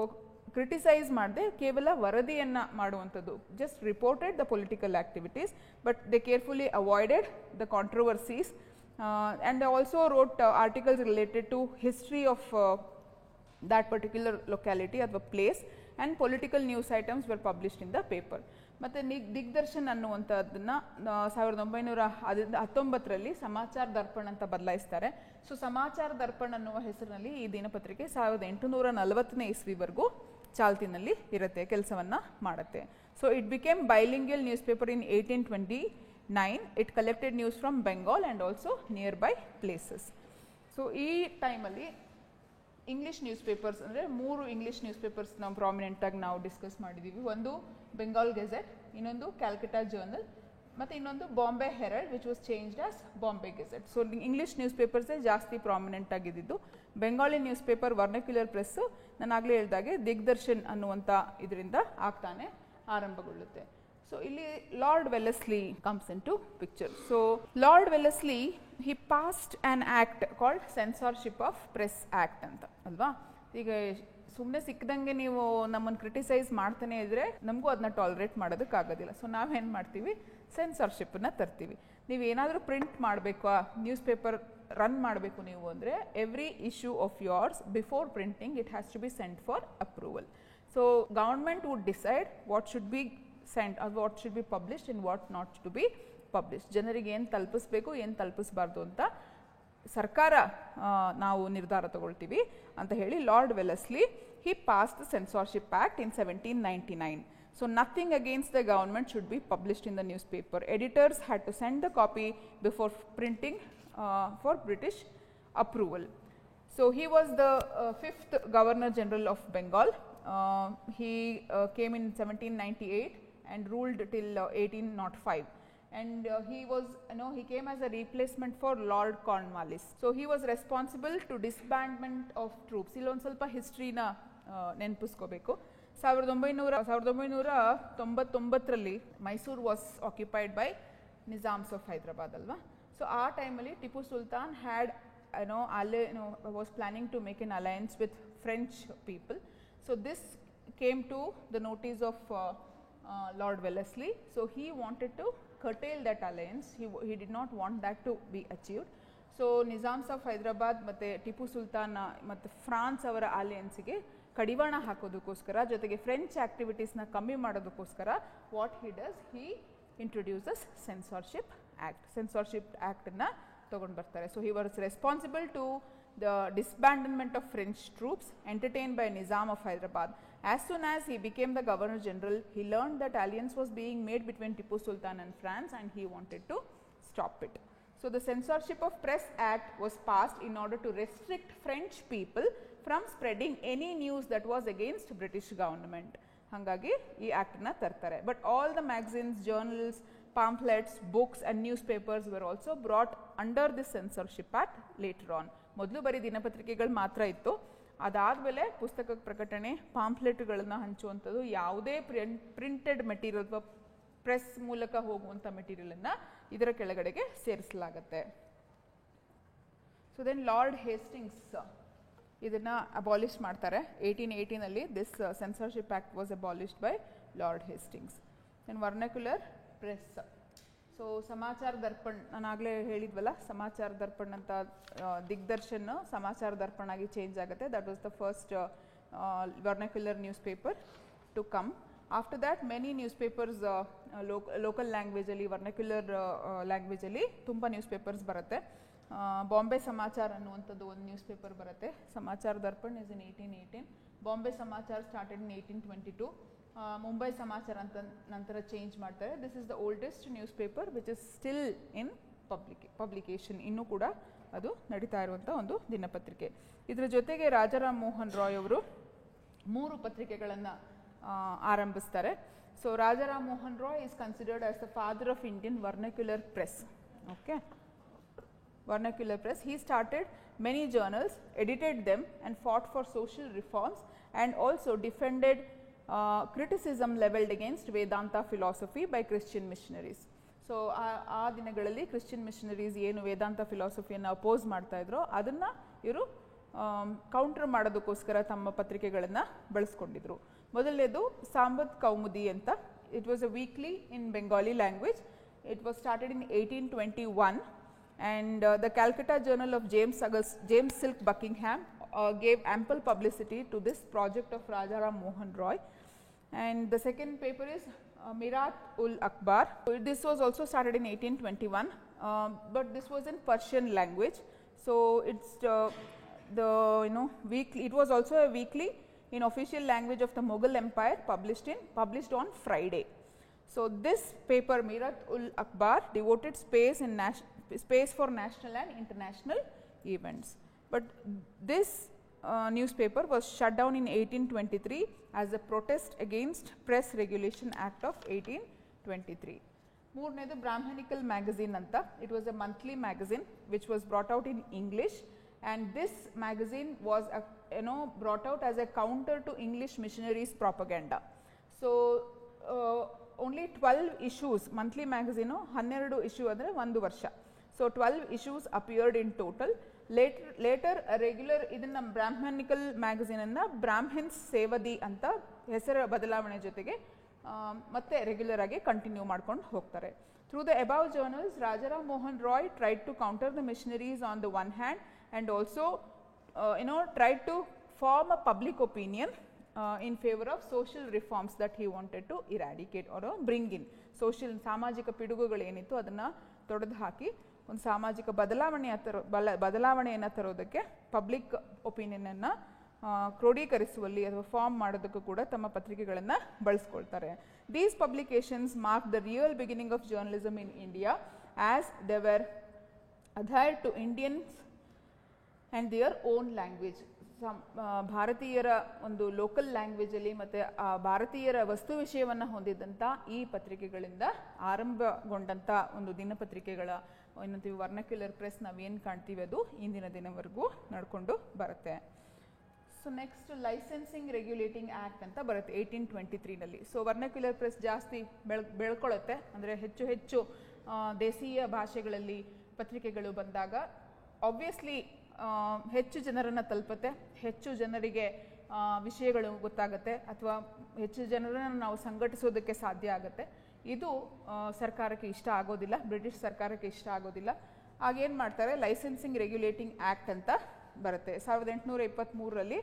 criticise ಮಾಡದೆ ಕೇವಲ ವರದಿಯನ್ನು ಮಾಡುವಂಥದ್ದು, just reported the political activities, but they carefully avoided the controversies, and they also wrote articles related to history of that particular locality or place, and political news items were published in the paper. ಮತ್ತು ದಿಗ್ದರ್ಶನ್ ಅನ್ನುವಂಥದ್ದನ್ನು 1919ರಲ್ಲಿ ಸಮಾಚಾರ ದರ್ಪಣ್ ಅಂತ ಬದಲಾಯಿಸ್ತಾರೆ. So Samachar Darpan ಅನ್ನುವ ಹೆಸರಿನಲ್ಲಿ ಈ ದಿನಪತ್ರಿಕೆ 1840ನೇ ಇಸ್ವಿವರೆಗೂ ಚಾಲ್ತಿನಲ್ಲಿ ಇರುತ್ತೆ, ಕೆಲಸವನ್ನು ಮಾಡುತ್ತೆ. So it became bilingual news paper in 1829. It collected news from Bengal and also near by places. So ಈ ಟೈಮಲ್ಲಿ ಇಂಗ್ಲೀಷ್ ನ್ಯೂಸ್ ಪೇಪರ್ಸ್ ಅಂದರೆ 3 ಇಂಗ್ಲೀಷ್ ನ್ಯೂಸ್ ಪೇಪರ್ಸ್ ನಾವು ಪ್ರಾಮಿನೆಂಟಾಗಿ ನಾವು ಡಿಸ್ಕಸ್ ಮಾಡಿದ್ದೀವಿ. ಒಂದು ಬೆಂಗಾಲ್ ಗೆಜೆಟ್, ಇನ್ನೊಂದು ಕ್ಯಾಲ್ಕಟಾ ಜರ್ನಲ್, ಮತ್ತು ಇನ್ನೊಂದು Bombay Herald which was changed as Bombay Gazette. So English news ಪೇಪರ್ಸೇ ಜಾಸ್ತಿ ಪ್ರಾಮಿನೆಂಟ್ ಆಗಿದ್ದು. Bengali newspaper vernacular press ನಾನು ಆಗಲೇ ಹೇಳಿದಾಗೆ ದಿಗ್ದರ್ಶನ್ ಅನ್ನುವಂಥ ಇದರಿಂದ ಆಗ್ತಾನೆ ಆರಂಭಗೊಳ್ಳುತ್ತೆ. ಸೊ ಇಲ್ಲಿ Lord Wellesley comes into picture. So Lord Wellesley he passed an act called censorship of press act ಅಂತ ಅಲ್ವಾ. ಈಗ ಸುಮ್ಮನೆ ಸಿಕ್ಕದಂಗೆ ನೀವು ನಮ್ಮನ್ನು ಕ್ರಿಟಿಸೈಸ್ ಮಾಡ್ತಾನೆ ಇದ್ರೆ ನಮಗೂ ಅದನ್ನ ಟಾಲರೇಟ್ ಮಾಡೋದಕ್ಕಾಗೋದಿಲ್ಲ. ಸೊ ನಾವೇನು ಮಾಡ್ತೀವಿ, ಸೆನ್ಸಾರ್ಶಿಪ್ಪನ್ನು ತರ್ತೀವಿ. ನೀವು ಏನಾದರೂ ಪ್ರಿಂಟ್ ಮಾಡಬೇಕು, ನ್ಯೂಸ್ ಪೇಪರ್ ರನ್ ಮಾಡಬೇಕು ನೀವು ಅಂದರೆ every issue of yours before printing it has to be sent for approval. So government would decide what should be sent, what should be published and what not to be published. ಜನರಿಗೆ ಏನು ತಲುಪಿಸ್ಬೇಕು, ಏನು ತಲುಪಿಸ್ಬಾರ್ದು ಅಂತ ಸರ್ಕಾರ ನಾವು ನಿರ್ಧಾರ ತಗೊಳ್ತೀವಿ ಅಂತ ಹೇಳಿ lord Wellesley he passed the Censorship Act in 1799. So nothing against the government should be published in the newspaper. Editors had to send the copy before printing for British approval. So he was the 5th Governor General of Bengal. He came in 1798 and ruled till 1805. And he came as a replacement for Lord Cornwallis. So he was responsible to disbandment of troops. Illondu ಸ್ವಲ್ಪ ಹಿಸ್ಟ್ರಿನ ನೆನಪಿಸ್ಕೋಬೇಕು. 1999ರಲ್ಲಿ Mysore was occupied by Nizams of Hyderabad ಅಲ್ವಾ. So ಆ ಟೈಮಲ್ಲಿ Tipu Sultan had was planning to make an alliance with French people. So this came to the notice of Lord Wellesley. So he wanted to curtail that alliance. He did not want that to be achieved. So Nizams of Hyderabad ಮತ್ತು ಟಿಪ್ಪು ಸುಲ್ತಾನ್ ಮತ್ತು France ಅವರ ಅಲಯನ್ಸ್ಗೆ ಕಡಿವಾಣ ಹಾಕೋದಕ್ಕೋಸ್ಕರ, ಜೊತೆಗೆ French ಆಕ್ಟಿವಿಟೀಸ್ನ ಕಮ್ಮಿ ಮಾಡೋದಕ್ಕೋಸ್ಕರ what he does, he introduces censorship act. Censorship ಆ್ಯಕ್ಟನ್ನು ತೊಗೊಂಡು ಬರ್ತಾರೆ. So he was responsible to the disbandment of French troops entertained by Nizam of Hyderabad. As soon as he became the Governor General, he learned that alliance was being made between Tipu Sultan and France and he wanted to stop it. So the Censorship of Press Act was passed in order to restrict French people from spreading any news that was against British government. Hangagi ee act na tartare. But all the magazines, journals, pamphlets, books and newspapers were also brought under this Censorship Act later on. ಮೊದಲು ಬರೀ ದಿನಪತ್ರಿಕೆಗಳು ಮಾತ್ರ ಇತ್ತು. ಅದಾದಮೇಲೆ ಪುಸ್ತಕ ಪ್ರಕಟಣೆ, ಪಾಂಪ್ಲೆಟ್ಗಳನ್ನು ಹಂಚುವಂಥದ್ದು, ಯಾವುದೇ printed material ಅಥವಾ press ಮೂಲಕ ಹೋಗುವಂಥ ಮೆಟೀರಿಯಲನ್ನು ಇದರ ಕೆಳಗಡೆಗೆ ಸೇರಿಸಲಾಗುತ್ತೆ. ಸೊ ದೆನ್ ಲಾರ್ಡ್ ಹೇಸ್ಟಿಂಗ್ಸ್ ಇದನ್ನು ಅಬಾಲಿಷ್ ಮಾಡ್ತಾರೆ 1818ನಲ್ಲಿ. This censorship act was abolished by Lord Hastings. Then vernacular press. So Samachar Darpan, ನಾನು ಆಗಲೇ ಹೇಳಿದ್ವಲ್ಲ, ಸಮಾಚಾರ ದರ್ಪಣ್ ಅಂತ ದಿಗ್ದರ್ಶನ್ ಸಮಾಚಾರ ದರ್ಪಣ್ ಆಗಿ ಚೇಂಜ್ ಆಗುತ್ತೆ. That was the first vernacular newspaper to come. After that many newspapers local ಲ್ಯಾಂಗ್ವೇಜಲ್ಲಿ, ವರ್ನಾಕ್ಯುಲರ್ ಲ್ಯಾಂಗ್ವೇಜಲ್ಲಿ ತುಂಬ ನ್ಯೂಸ್ ಪೇಪರ್ಸ್ ಬರುತ್ತೆ. ಬಾಂಬೆ ಸಮಾಚಾರ ಅನ್ನುವಂಥದ್ದು ಒಂದು ನ್ಯೂಸ್ ಪೇಪರ್ ಬರುತ್ತೆ. ಸಮಾಚಾರ ದರ್ಪಣ್ ಇಸ್ ಇನ್ 1818. ಬಾಂಬೆ ಸಮಾಚಾರ ಸ್ಟಾರ್ಟೆಡ್ ಇನ್ 1822. ಮುಂಬೈ ಸಮಾಚಾರ ಅಂತ ನಂತರ ಚೇಂಜ್ ಮಾಡ್ತಾರೆ. This is the oldest news paper which is still in publication. ಇನ್ನೂ ಕೂಡ ಅದು ನಡೀತಾ ಇರುವಂಥ ಒಂದು ದಿನಪತ್ರಿಕೆ. ಇದರ ಜೊತೆಗೆ ರಾಜಾರಾಮ್ ಮೋಹನ್ ರಾಯ್ ಅವರು 3 ಪತ್ರಿಕೆಗಳನ್ನು ಆರಂಭಿಸ್ತಾರೆ. So Rajaram Mohan Roy is considered as the father of Indian vernacular press. Okay, vernacular press. He started many journals, edited them and fought for social reforms and also defended criticism leveled against Vedanta philosophy by Christian missionaries. So ಆ ದಿನಗಳಲ್ಲಿ Christian missionaries ಏನು ವೇದಾಂತ ಫಿಲಾಸಫಿಯನ್ನು oppose ಮಾಡ್ತಾ ಇದ್ರೋ ಅದನ್ನು ಇವರು counter ಮಾಡೋದಕ್ಕೋಸ್ಕರ ತಮ್ಮ ಪತ್ರಿಕೆಗಳನ್ನು ಬಳಸ್ಕೊಂಡಿದ್ರು. ಮೊದಲನೇದು ಸಾಂಬತ್ ಕೌಮುದಿ ಅಂತ. It was a weekly in Bengali language. It was started in 1821 and the Calcutta Journal of James Silk Buckingham gave ample publicity to this project of Rajaram Mohan Roy. And the second paper is Mirat-ul-Akhbar. This was also started in 1821, but this was in Persian language. So it's weekly. It was also a weekly in official language of the Mughal Empire, published on Friday. So this paper, Mirat-ul-Akhbar, devoted space for national and international events. But this newspaper was shut down in 1823 as a protest against Press Regulation Act of 1823. ಮೂರನೇದು ಬ್ರಾಹ್ಮಣಿಕಲ್ magazine ಅಂತ. It was a monthly magazine which was brought out in English, and this magazine was brought out as a counter to English missionaries propaganda. So only 12 issues, monthly magazine 12 issue ಅಂದರೆ 1 ವರ್ಷ. ಸೊ 12 issues appeared in total. Later regular ಇದನ್ನ Brahminical ಮ್ಯಾಗಝೀನನ್ನು Brahmins ಸೇವದಿ ಅಂತ ಹೆಸರ ಬದಲಾವಣೆ ಜೊತೆಗೆ ಮತ್ತೆ regular ಆಗಿ ಕಂಟಿನ್ಯೂ ಮಾಡ್ಕೊಂಡು ಹೋಗ್ತಾರೆ. Through the above journals Rajaram Mohan Roy tried to counter the missionaries on the one hand and also tried to form a public opinion in favor of social reforms that he wanted to eradicate or bring in. ಸಾಮಾಜಿಕ ಪಿಡುಗುಗಳೇನಿತ್ತು ಅದನ್ನು ತೊಡೆದು ಹಾಕಿ ಒಂದು ಸಾಮಾಜಿಕ ಬದಲಾವಣೆಯನ್ನು ತರೋದಕ್ಕೆ public ಒಪಿನಿಯನನ್ನು ಕ್ರೋಢೀಕರಿಸುವಲ್ಲಿ ಅಥವಾ form ಮಾಡೋದಕ್ಕೂ ಕೂಡ ತಮ್ಮ ಪತ್ರಿಕೆಗಳನ್ನು ಬಳಸ್ಕೊಳ್ತಾರೆ. These publications mark the real beginning of journalism in India as they were adhered to Indians and their own language. ಭಾರತೀಯರ ಒಂದು ಲೋಕಲ್ ಲ್ಯಾಂಗ್ವೇಜಲ್ಲಿ ಮತ್ತು ಭಾರತೀಯರ ವಸ್ತು ವಿಷಯವನ್ನು ಹೊಂದಿದ್ದಂಥ ಈ ಪತ್ರಿಕೆಗಳಿಂದ ಆರಂಭಗೊಂಡಂಥ ಒಂದು ದಿನಪತ್ರಿಕೆಗಳ ಏನಂತೀವಿ ವರ್ನಕ್ಯುಲರ್ ಪ್ರೆಸ್ ನಾವೇನು ಕಾಣ್ತೀವಿ ಅದು ಇಂದಿನ ದಿನವರೆಗೂ ನಡ್ಕೊಂಡು ಬರುತ್ತೆ. So next licensing regulating act ಅಂತ ಬರುತ್ತೆ 1823ನಲ್ಲಿ. ಸೊ ವರ್ನಕ್ಯುಲರ್ ಪ್ರೆಸ್ ಜಾಸ್ತಿ ಬೆಳ್ಕೊಳ್ಳುತ್ತೆ, ಅಂದರೆ ಹೆಚ್ಚು ಹೆಚ್ಚು ದೇಶೀಯ ಭಾಷೆಗಳಲ್ಲಿ ಪತ್ರಿಕೆಗಳು ಬಂದಾಗ ಆಬ್ವಿಯಸ್ಲಿ ಹೆಚ್ಚು ಜನರನ್ನು ತಲುಪುತ್ತೆ, ಹೆಚ್ಚು ಜನರಿಗೆ ವಿಷಯಗಳು ಗೊತ್ತಾಗುತ್ತೆ, ಅಥವಾ ಹೆಚ್ಚು ಜನರನ್ನು ನಾವು ಸಂಘಟಿಸೋದಕ್ಕೆ ಸಾಧ್ಯ ಆಗುತ್ತೆ. ಇದು ಸರ್ಕಾರಕ್ಕೆ ಇಷ್ಟ ಆಗೋದಿಲ್ಲ, ಬ್ರಿಟಿಷ್ ಸರ್ಕಾರಕ್ಕೆ ಇಷ್ಟ ಆಗೋದಿಲ್ಲ. ಆಗೇನು ಮಾಡ್ತಾರೆ, ಲೈಸೆನ್ಸಿಂಗ್ ರೆಗ್ಯುಲೇಟಿಂಗ್ ಆ್ಯಕ್ಟ್ ಅಂತ ಬರುತ್ತೆ 1823ರಲ್ಲಿ.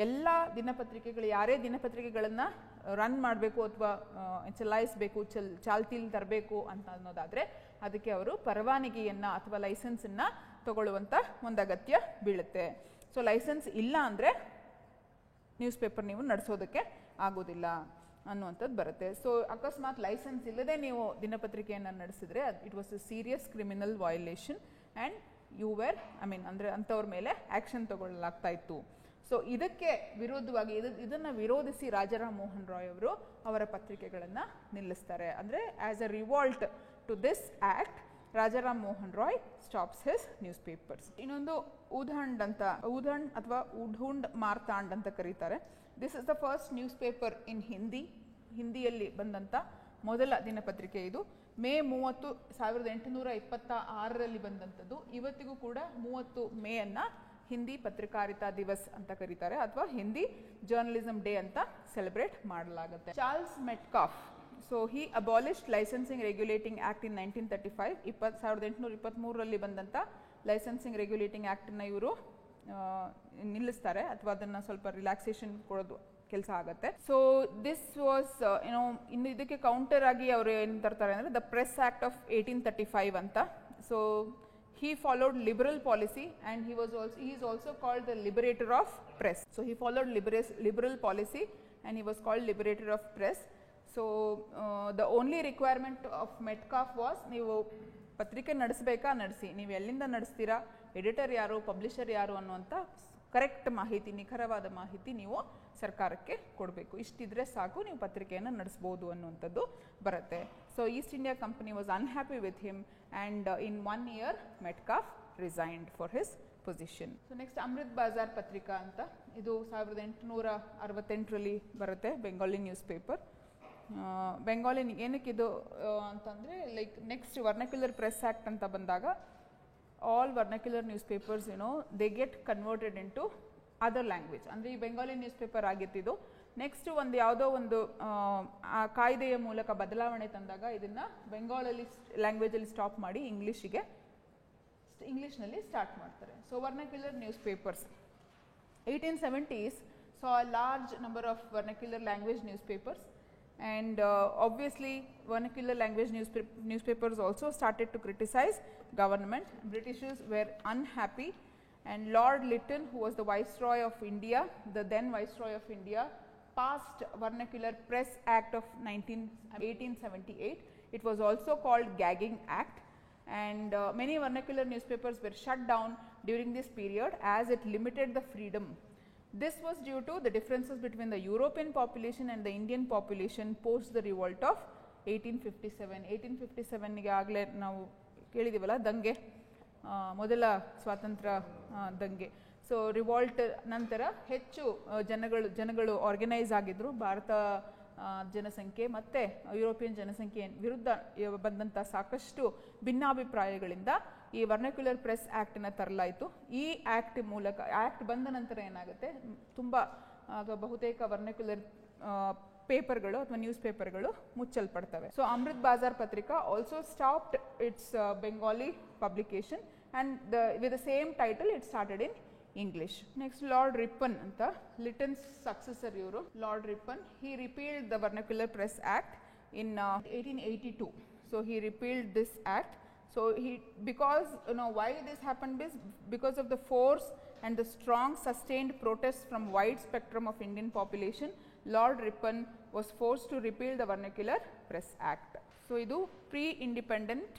ಎಲ್ಲ ದಿನಪತ್ರಿಕೆಗಳು ಯಾರೇ ದಿನಪತ್ರಿಕೆಗಳನ್ನು ರನ್ ಮಾಡಬೇಕು ಅಥವಾ ಚಲಾಯಿಸಬೇಕು, ಚಾಲ್ತಿಲಿ ತರಬೇಕು ಅಂತ ಅನ್ನೋದಾದರೆ ಅದಕ್ಕೆ ಅವರು ಪರವಾನಗಿಯನ್ನು ಅಥವಾ ಲೈಸೆನ್ಸನ್ನು ತಗೊಳ್ಳುವಂಥ ಒಂದು ಅಗತ್ಯ ಬೀಳುತ್ತೆ. ಸೊ ಲೈಸೆನ್ಸ್ ಇಲ್ಲ ಅಂದರೆ ನ್ಯೂಸ್ ಪೇಪರ್ ನೀವು ನಡೆಸೋದಕ್ಕೆ ಆಗೋದಿಲ್ಲ ಅನ್ನುವಂಥದ್ದು ಬರುತ್ತೆ. ಸೊ ಅಕಸ್ಮಾತ್ ಲೈಸೆನ್ಸ್ ಇಲ್ಲದೆ ನೀವು ದಿನಪತ್ರಿಕೆಯನ್ನು ನಡೆಸಿದ್ರೆ it was A serious criminal violation and ಅಂದರೆ ಅಂಥವ್ರ ಮೇಲೆ ಆ್ಯಕ್ಷನ್ ತಗೊಳ್ಳಲಾಗ್ತಾ ಇತ್ತು. ಸೊ ಇದಕ್ಕೆ ವಿರೋಧವಾಗಿ ಇದನ್ನು ವಿರೋಧಿಸಿ ರಾಜಾರಾಮ್ ಮೋಹನ್ ರಾಯ್ ಅವರು ಅವರ ಪತ್ರಿಕೆಗಳನ್ನು ನಿಲ್ಲಿಸ್ತಾರೆ. ಅಂದರೆ as a revolt to this act Rajaram Mohan Roy stops his newspapers. ಇನ್ನೊಂದು ಉಧಂಡ್ ಅಥವಾ ಉಢುಂಡ್ ಮಾರ್ತಾಂಡ್ ಅಂತ ಕರೀತಾರೆ. This is the first newspaper in ಹಿಂದಿಯಲ್ಲಿ ಬಂದಂಥ ಮೊದಲ ದಿನಪತ್ರಿಕೆ ಇದು. ಮೇ 30, 1826ರಲ್ಲಿ ಬಂದಂಥದ್ದು. ಇವತ್ತಿಗೂ ಕೂಡ 30 ಮೇಯನ್ನು ಹಿಂದಿ ಪತ್ರಿಕಾರಿತಾ ದಿವಸ್ ಅಂತ ಕರೀತಾರೆ, ಅಥವಾ ಹಿಂದಿ ಜರ್ನಲಿಸಮ್ ಡೇ ಅಂತ ಸೆಲೆಬ್ರೇಟ್ ಮಾಡಲಾಗುತ್ತೆ. Charles Metcalfe, so he abolished licensing regulating act in 1935. 1823ರಲ್ಲಿ ಬಂದಂಥ ಲೈಸೆನ್ಸಿಂಗ್ ರೆಗ್ಯುಲೇಟಿಂಗ್ ಆ್ಯಕ್ಟನ್ನು ಇವರು ನಿಲ್ಲಿಸ್ತಾರೆ, ಅಥವಾ ಅದನ್ನು ಸ್ವಲ್ಪ ರಿಲ್ಯಾಕ್ಸೇಷನ್ ಕೊಡೋದು ಕೆಲಸ ಆಗುತ್ತೆ. ಸೊ ದಿಸ್ ವಾಸ್ ಇನ್ನು ಇದಕ್ಕೆ ಕೌಂಟರ್ ಆಗಿ ಅವರು ಏನು ತರ್ತಾರೆ ಅಂದರೆ ದ ಪ್ರೆಸ್ ಆ್ಯಕ್ಟ್ ಆಫ್ 1835 ಅಂತ. So he followed liberal policy and he is also called the liberator of press. So he followed liberal policy and he was called liberator of press. So the only requirement of Metcalfe was ನೀವು ಪತ್ರಿಕೆ ನಡೆಸಬೇಕಾ ನಡೆಸಿ, ನೀವು ಎಲ್ಲಿಂದ ನಡೆಸ್ತೀರಾ, editor ಯಾರು, publisher ಯಾರು ಅನ್ನುವಂಥ correct ಮಾಹಿತಿ, ನಿಖರವಾದ ಮಾಹಿತಿ ನೀವು ಸರ್ಕಾರಕ್ಕೆ ಕೊಡಬೇಕು. ಇಷ್ಟಿದ್ರೆ ಸಾಕು, ನೀವು ಪತ್ರಿಕೆಯನ್ನು ನಡೆಸ್ಬೋದು ಅನ್ನುವಂಥದ್ದು ಬರುತ್ತೆ. So East India Company was unhappy with him and in 1 year Metcalfe resigned for his position. So next Amrit Bazar Patrika ಅಂತ, ಇದು 1868ರಲ್ಲಿ ಬರುತ್ತೆ, ಬೆಂಗಾಲಿ ನ್ಯೂಸ್ ಪೇಪರ್. ಬೆಂಗಾಲಿ ಏನಕ್ಕಿದು ಅಂತಂದರೆ like next vernacular press act ಅಂತ ಬಂದಾಗ all vernacular newspapers they get converted into other language. ಅಂದರೆ ಈ ಬೆಂಗಾಲಿ ನ್ಯೂಸ್ ಪೇಪರ್ ಆಗಿತ್ತಿದ್ದು ನೆಕ್ಸ್ಟ್ ಒಂದು ಯಾವುದೋ ಒಂದು ಕಾಯ್ದೆಯ ಮೂಲಕ ಬದಲಾವಣೆ ತಂದಾಗ ಇದನ್ನು ಬೆಂಗಾಲಲ್ಲಿ ಲ್ಯಾಂಗ್ವೇಜಲ್ಲಿ ಸ್ಟಾಪ್ ಮಾಡಿ ಇಂಗ್ಲೀಷ್ನಲ್ಲಿ ಸ್ಟಾರ್ಟ್ ಮಾಡ್ತಾರೆ. So vernacular newspapers 1870s saw a large number of vernacular language newspapers, and obviously vernacular language newspapers also started to criticize government. Britishers were unhappy, and Lord Lytton, who was the Viceroy of India, the then Viceroy of India, passed Vernacular Press Act of 1878. It was also called Gagging Act, and many vernacular newspapers were shut down during this period as it limited the freedom. This was due to the differences between the European population and the Indian population post the revolt of 1857. 1857ಗೆ ಆಗಲೇ ನಾವು ಕೇಳಿದ್ದೀವಲ್ಲ, ದಂಗೆ, ಮೊದಲ ಸ್ವಾತಂತ್ರ್ಯ ದಂಗೆ. So Revolt ನಂತರ ಹೆಚ್ಚು ಜನಗಳು organise ಆಗಿದ್ದರು. ಜನಸಂಖ್ಯೆ ಮತ್ತು ಯುರೋಪಿಯನ್ ಜನಸಂಖ್ಯೆ ವಿರುದ್ಧ ಬಂದಂಥ ಸಾಕಷ್ಟು ಭಿನ್ನಾಭಿಪ್ರಾಯಗಳಿಂದ ಈ ವರ್ನಾಕ್ಯುಲರ್ ಪ್ರೆಸ್ ಆ್ಯಕ್ಟನ್ನು ತರಲಾಯಿತು. ಈ ಆ್ಯಕ್ಟ್ ಮೂಲಕ ಆ್ಯಕ್ಟ್ ಬಂದ ನಂತರ ಏನಾಗುತ್ತೆ, ತುಂಬ ಬಹುತೇಕ ವರ್ನಾಕ್ಯುಲರ್ ಪೇಪರ್ಗಳು ಅಥವಾ ನ್ಯೂಸ್ ಪೇಪರ್ಗಳು ಮುಚ್ಚಲ್ಪಡ್ತವೆ. ಸೊ ಅಮೃತ್ ಬಾಜಾರ್ ಪತ್ರಿಕಾ also stopped it's Bengali publication and with the same title it started in English. Next, Lord Ripon anta Lytton's successor iವರು. Lord Ripon, he repealed the Vernacular Press Act in 1882. So he repealed this act. So because why this happened is because of the force and the strong sustained protests from wide spectrum of Indian population, Lord Ripon was forced to repeal the Vernacular Press Act. So idu pre-independent